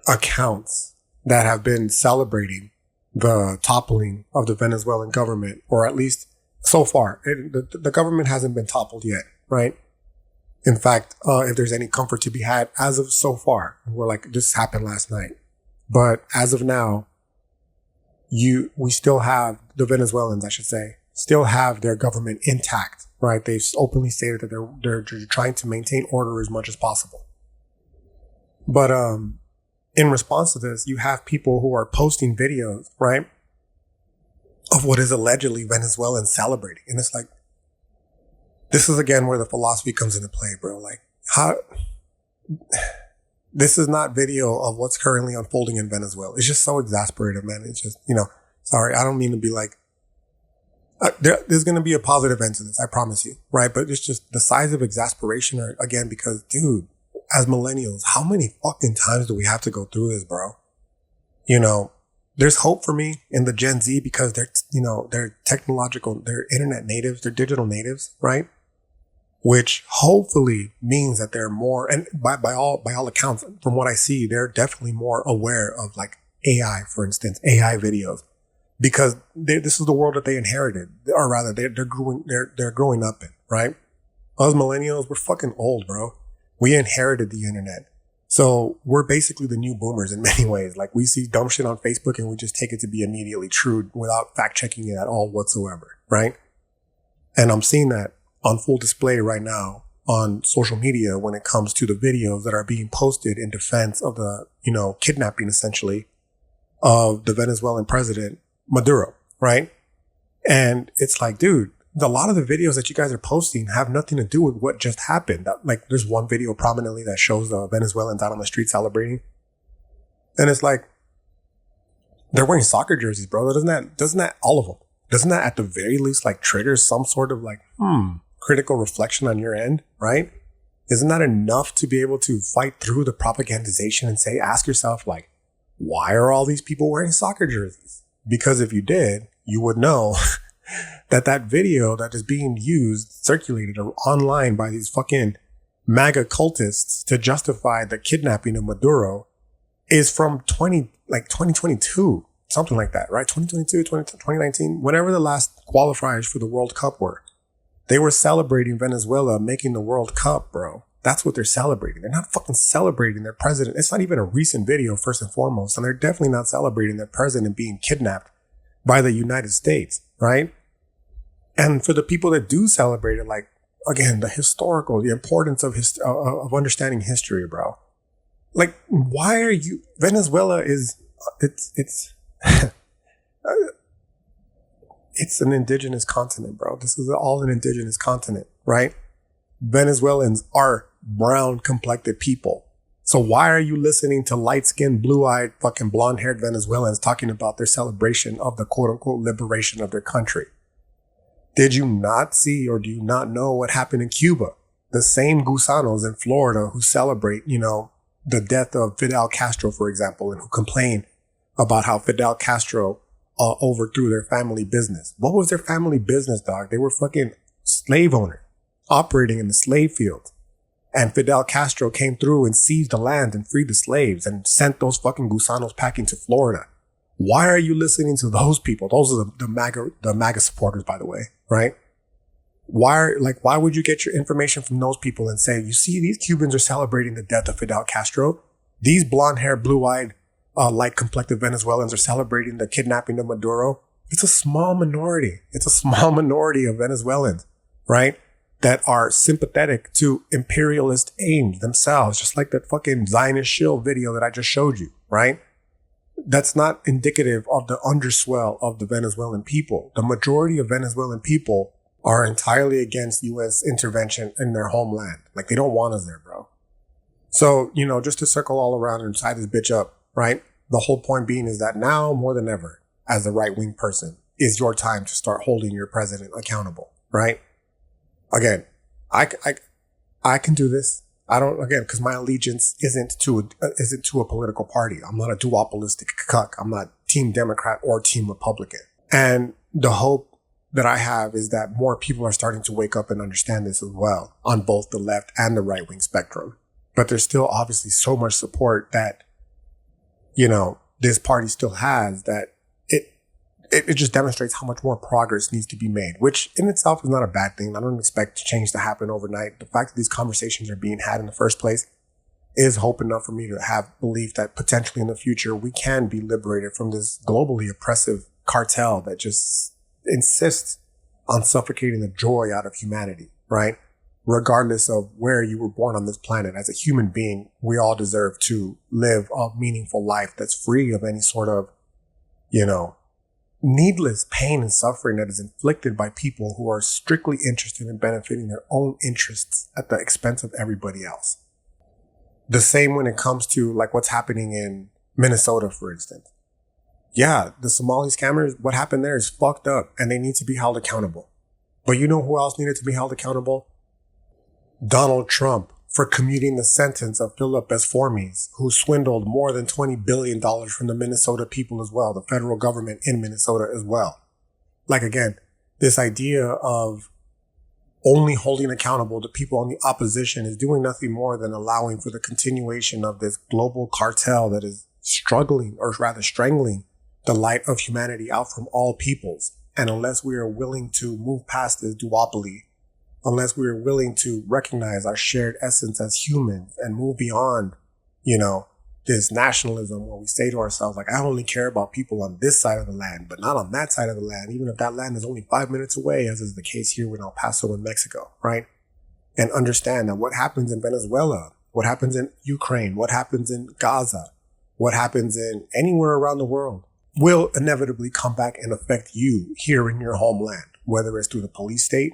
accounts that have been celebrating the toppling of the Venezuelan government, or at least so far. The government hasn't been toppled yet, right? In fact, if there's any comfort to be had as of so far, we're like, this happened last night. But as of now, we still have the Venezuelans, I should say, still have their government intact, right? They've openly stated that they're trying to maintain order as much as possible. But, in response to this, you have people who are posting videos, right, of what is allegedly Venezuelans celebrating. And it's like, this is again where the philosophy comes into play, bro. Like, this is not video of what's currently unfolding in Venezuela. It's just so exasperating, man. It's just, you know, sorry, I don't mean to be like, there's going to be a positive end to this, I promise you, right? But it's just the size of exasperation, again, because, dude, as millennials, how many fucking times do we have to go through this, bro? You know, there's hope for me in the Gen Z because they're technological, they're internet natives, they're digital natives, right? Which hopefully means that they're more, and by all accounts, from what I see, they're definitely more aware of like AI, for instance, AI videos, because this is the world that they inherited, or rather they're growing up in, right? Us millennials, we're fucking old, bro. We inherited the internet. So we're basically the new boomers in many ways. Like, we see dumb shit on Facebook and we just take it to be immediately true without fact checking it at all whatsoever. Right. And I'm seeing that on full display right now on social media when it comes to the videos that are being posted in defense of the, you know, kidnapping essentially of the Venezuelan president Maduro. Right. And it's like, dude, a lot of the videos that you guys are posting have nothing to do with what just happened. Like, there's one video prominently that shows the Venezuelans out on the street celebrating. And it's like, they're wearing soccer jerseys, bro. Doesn't that all of them? Doesn't that at the very least like trigger some sort of like, critical reflection on your end, right? Isn't that enough to be able to fight through the propagandization and say, ask yourself, like, why are all these people wearing soccer jerseys? Because if you did, you would know that video that is being used, circulated online by these fucking MAGA cultists to justify the kidnapping of Maduro is from 2022, something like that, right? 2022, 2019, whenever the last qualifiers for the World Cup were. They were celebrating Venezuela making the World Cup, bro. That's what they're celebrating. They're not fucking celebrating their president. It's not even a recent video, first and foremost. And they're definitely not celebrating their president being kidnapped by the United States, right? And for the people that do celebrate it, like, again, the importance of understanding history, bro. Like, why are you, Venezuela is, it's an indigenous continent, bro. This is all an indigenous continent, right? Venezuelans are brown complected people. So why are you listening to light-skinned, blue-eyed, fucking blonde-haired Venezuelans talking about their celebration of the quote-unquote liberation of their country? Did you not see, or do you not know what happened in Cuba? The same gusanos in Florida who celebrate, the death of Fidel Castro, for example, and who complain about how Fidel Castro overthrew their family business. What was their family business, dog? They were fucking slave owners operating in the slave field. And Fidel Castro came through and seized the land and freed the slaves and sent those fucking gusanos packing to Florida. Why are you listening to those people? Those are the MAGA supporters, by the way, right? Why would you get your information from those people and say, you see, these Cubans are celebrating the death of Fidel Castro. These blonde-haired, blue-eyed, light-complected Venezuelans are celebrating the kidnapping of Maduro. It's a small minority. It's a small minority of Venezuelans, right? That are sympathetic to imperialist aims themselves, just like that fucking Zionist shill video that I just showed you, right? That's not indicative of the underswell of the Venezuelan people. The majority of Venezuelan people are entirely against U.S. intervention in their homeland. Like, they don't want us there, bro. So, just to circle all around and tie this bitch up, right? The whole point being is that now more than ever, as a right-wing person, is your time to start holding your president accountable, right? Again, I can do this. Because my allegiance isn't to a political party. I'm not a duopolistic cuck. I'm not team Democrat or team Republican. And the hope that I have is that more people are starting to wake up and understand this as well on both the left and the right wing spectrum. But there's still obviously so much support that, this party still has, that it just demonstrates how much more progress needs to be made, which in itself is not a bad thing. I don't expect change to happen overnight. The fact that these conversations are being had in the first place is hope enough for me to have belief that potentially in the future we can be liberated from this globally oppressive cartel that just insists on suffocating the joy out of humanity, right? Regardless of where you were born on this planet, as a human being, we all deserve to live a meaningful life that's free of any sort of, needless pain and suffering that is inflicted by people who are strictly interested in benefiting their own interests at the expense of everybody else. The same when it comes to like what's happening in Minnesota, for instance. Yeah, the Somali scammers, what happened there is fucked up and they need to be held accountable. But you know who else needed to be held accountable? Donald Trump, for commuting the sentence of Philip Esformes, who swindled more than $20 billion from the Minnesota people as well, the federal government in Minnesota as well. Like, again, this idea of only holding accountable the people on the opposition is doing nothing more than allowing for the continuation of this global cartel that is struggling, or rather strangling, the light of humanity out from all peoples. And unless we are willing to move past this duopoly, unless we are willing to recognize our shared essence as humans and move beyond, this nationalism where we say to ourselves, like, I only care about people on this side of the land, but not on that side of the land, even if that land is only 5 minutes away, as is the case here in El Paso in Mexico, right? And understand that what happens in Venezuela, what happens in Ukraine, what happens in Gaza, what happens in anywhere around the world will inevitably come back and affect you here in your homeland, whether it's through the police state,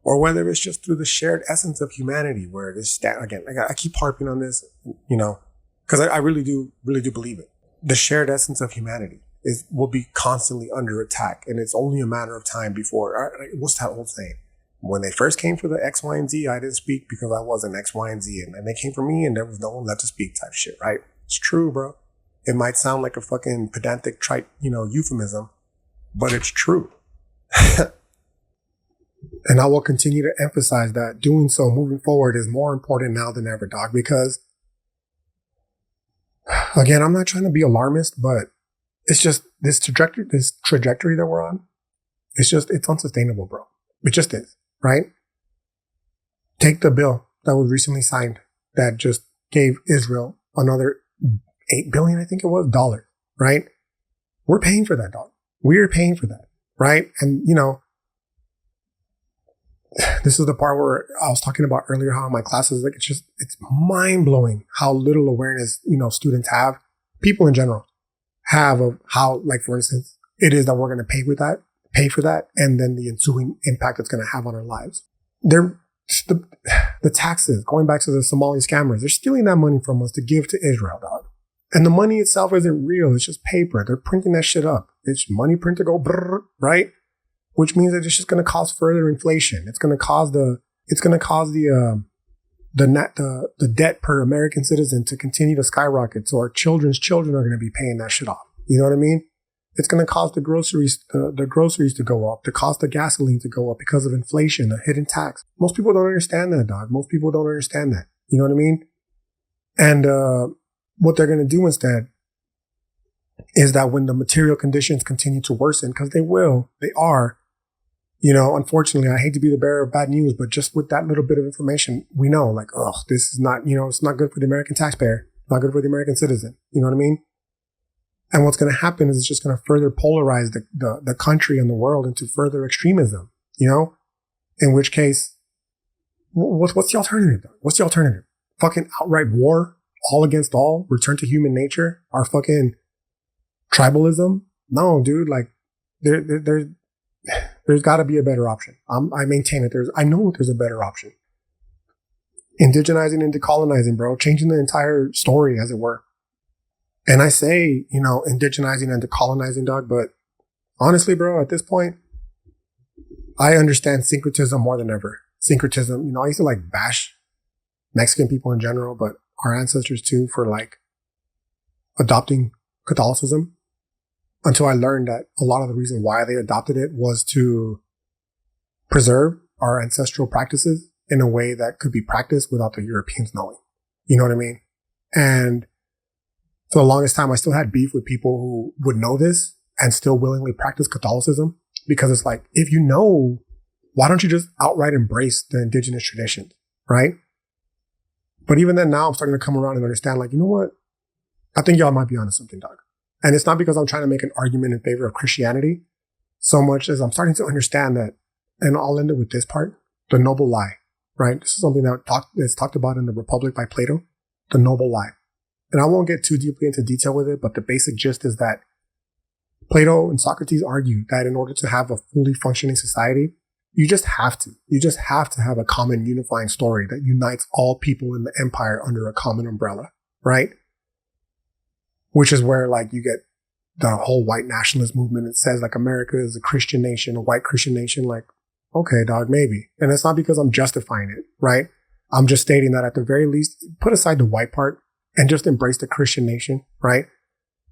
or whether it's just through the shared essence of humanity, where this again, I keep harping on this, because I really do believe it. The shared essence of humanity will be constantly under attack, and it's only a matter of time before. What's that old saying? When they first came for the X, Y, and Z, I didn't speak because I wasn't X, Y, and Z. And then they came for me and there was no one left to speak type shit, right? It's true, bro. It might sound like a fucking pedantic, trite, euphemism, but it's true. And I will continue to emphasize that doing so moving forward is more important now than ever, dog, because again, I'm not trying to be alarmist, but it's just this trajectory that we're on. It's unsustainable, bro. It just is, right? Take the bill that was recently signed that just gave Israel another $8 billion, I think it was, dollars, right? We're paying for that, dog. We're paying for that, right? And, this is the part where I was talking about earlier, how in my classes, like, it's mind blowing how little awareness, students have, people in general have of how, like, for instance, it is that we're going to pay for that, and then the ensuing impact it's going to have on our lives. The taxes, going back to the Somali scammers, they're stealing that money from us to give to Israel, dog. And the money itself isn't real. It's just paper. They're printing that shit up. It's money print to go brrr, right? Which means that it's just going to cause further inflation. It's going to cause the debt per American citizen to continue to skyrocket. So our children's children are going to be paying that shit off. You know what I mean? It's going to cause the groceries to go up, the cost of gasoline to go up because of inflation, the hidden tax. Most people don't understand that, dog. Most people don't understand that. You know what I mean? And what they're going to do instead is that when the material conditions continue to worsen, because they are, unfortunately, I hate to be the bearer of bad news, but just with that little bit of information, we know, like, oh, this is not, it's not good for the American taxpayer, not good for the American citizen. You know what I mean? And what's going to happen is it's just going to further polarize the country and the world into further extremism, in which case, what's the alternative? What's the alternative? Fucking outright war, all against all, return to human nature, our fucking tribalism? No, dude, like, there's got to be a better option. I maintain it. I know there's a better option. Indigenizing and decolonizing, bro, changing the entire story, as it were. And I say, indigenizing and decolonizing, dog, but honestly, bro, at this point, I understand syncretism more than ever. Syncretism, I used to like bash Mexican people in general, but our ancestors too, for like adopting Catholicism, until I learned that a lot of the reason why they adopted it was to preserve our ancestral practices in a way that could be practiced without the Europeans knowing. You know what I mean? And for the longest time, I still had beef with people who would know this and still willingly practice Catholicism, because it's like, if you know, why don't you just outright embrace the indigenous traditions, right? But even then, now I'm starting to come around and understand, like, you know what? I think y'all might be onto something, dog. And it's not because I'm trying to make an argument in favor of Christianity so much as I'm starting to understand that, and I'll end it with this part, the noble lie, right? This is something that's talked about in The Republic by Plato, the noble lie. And I won't get too deeply into detail with it, but the basic gist is that Plato and Socrates argue that in order to have a fully functioning society, you just have to have a common unifying story that unites all people in the empire under a common umbrella, right? Which is where, like, you get the whole white nationalist movement. It says, like, America is a Christian nation, a white Christian nation. Like, okay, dog, maybe. And it's not because I'm justifying it, right? I'm just stating that at the very least, put aside the white part and just embrace the Christian nation, right?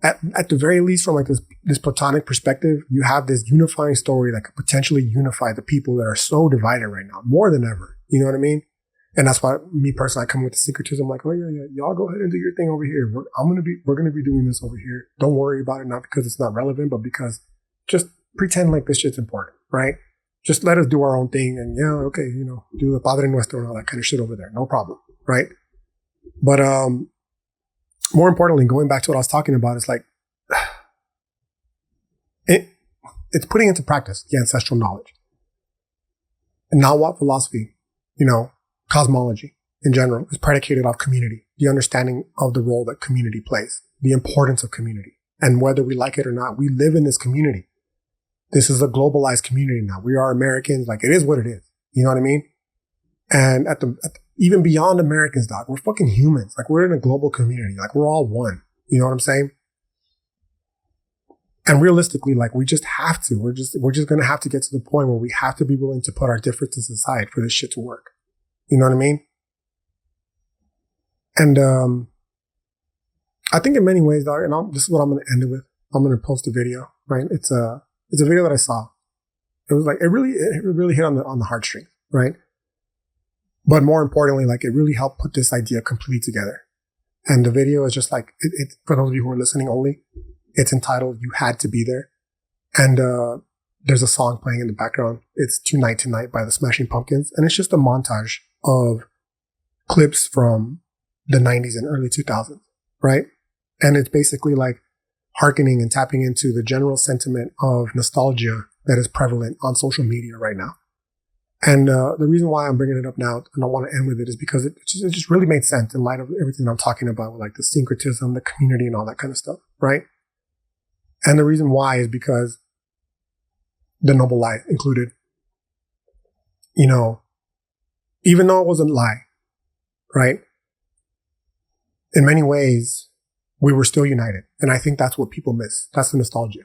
At the very least, from like this platonic perspective, you have this unifying story that could potentially unify the people that are so divided right now, more than ever. You know what I mean? And that's why me personally, I come with the syncretism, like, oh yeah, y'all go ahead and do your thing over here. We're gonna be doing this over here. Don't worry about it, not because it's not relevant, but because just pretend like this shit's important, right? Just let us do our own thing, and yeah, okay, do the Padre Nuestro and all that kind of shit over there, no problem, right? But more importantly, going back to what I was talking about, it's like it's putting into practice the ancestral knowledge. And now what philosophy, cosmology in general is predicated off community, the understanding of the role that community plays, the importance of community. And whether we like it or not, we live in this community. This is a globalized community now. We are Americans. Like, it is what it is. You know what I mean? And even beyond Americans, dog, we're fucking humans. Like, we're in a global community. Like, we're all one. You know what I'm saying? And realistically, like, we just have to. We're just going to have to get to the point where we have to be willing to put our differences aside for this shit to work. You know what I mean? And I think in many ways, dog, and this is what I'm going to end it with. I'm going to post a video, right? It's a video that I saw. It was like, it really hit on the heartstrings, right? But more importantly, like, it really helped put this idea completely together. And the video is just like, it for those of you who are listening only, it's entitled "You Had to Be There." And there's a song playing in the background. It's "Tonight Tonight" by the Smashing Pumpkins. And it's just a montage of clips from the 90s and early 2000s, right? And it's basically like hearkening and tapping into the general sentiment of nostalgia that is prevalent on social media right now. And the reason why I'm bringing it up now, and I want to end with it, is because it just really made sense in light of everything I'm talking about, with like the syncretism, the community, and all that kind of stuff, right? And the reason why is because the noble lie included. You know, even though it was a lie, right? In many ways, we were still united. And I think that's what people miss. That's the nostalgia,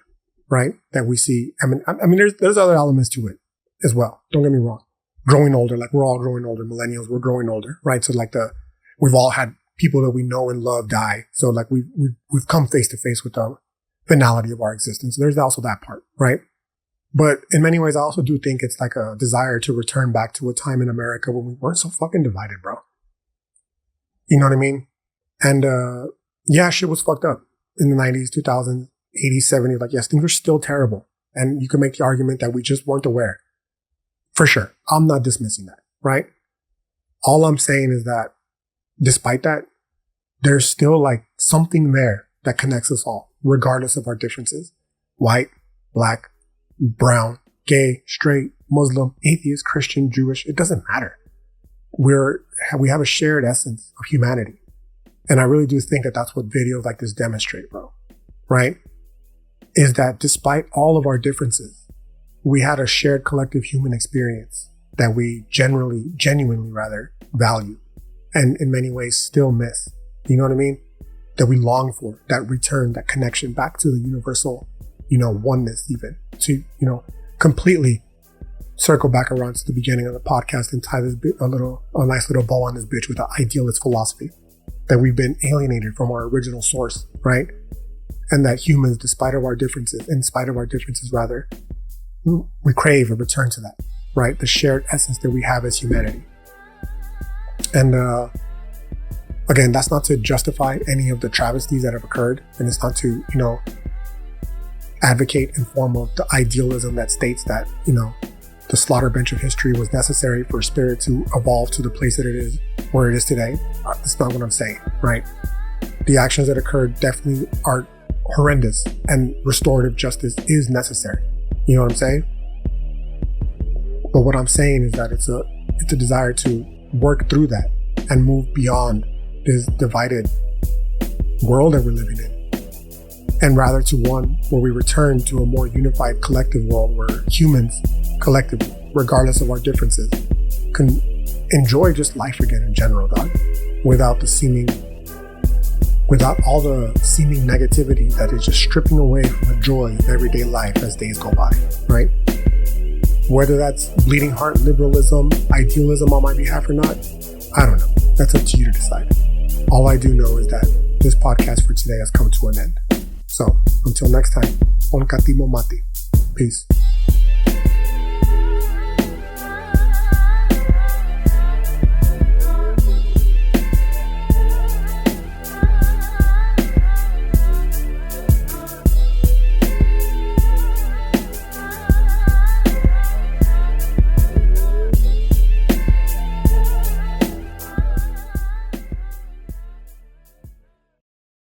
right? That we see. I mean, there's other elements to it as well. Don't get me wrong. Growing older, like, we're all growing older. Millennials, we're growing older, right? So like we've all had people that we know and love die. So like we've come face to face with the finality of our existence. There's also that part, right? But in many ways, I also do think it's like a desire to return back to a time in America when we weren't so fucking divided, bro. You know what I mean? And yeah, shit was fucked up in the 90s, 2000s, 80s, 70s. Like, yes, things were still terrible. And you can make the argument that we just weren't aware. For sure. I'm not dismissing that, right? All I'm saying is that despite that, there's still like something there that connects us all, regardless of our differences. White, black, brown, gay, straight, Muslim, atheist, Christian, Jewish. It doesn't matter. We have a shared essence of humanity. And I really do think that that's what videos like this demonstrate, bro. Right? Is that despite all of our differences, we had a shared collective human experience that we genuinely value, and in many ways still miss. You know what I mean? That we long for, that return, that connection back to the universal, oneness, even to, completely circle back around to the beginning of the podcast and tie this a nice little bow on this bitch with the idealist philosophy that we've been alienated from our original source, right? And that humans, in spite of our differences, we crave a return to that, right? The shared essence that we have as humanity. And again, that's not to justify any of the travesties that have occurred, and it's not to, advocate in form of the idealism that states that, the slaughter bench of history was necessary for spirit to evolve to the place that it is, where it is today. That's not what I'm saying, right? The actions that occurred definitely are horrendous, and restorative justice is necessary. You know what I'm saying? But what I'm saying is that it's a desire to work through that and move beyond this divided world that we're living in, and rather to one where we return to a more unified collective world where humans collectively, regardless of our differences, can enjoy just life again in general, dog, without all the seeming negativity that is just stripping away from the joy of everyday life as days go by, right? Whether that's bleeding heart liberalism, idealism on my behalf or not, I don't know. That's up to you to decide. All I do know is that this podcast for today has come to an end. So, until next time, on Katimo Mati. Peace.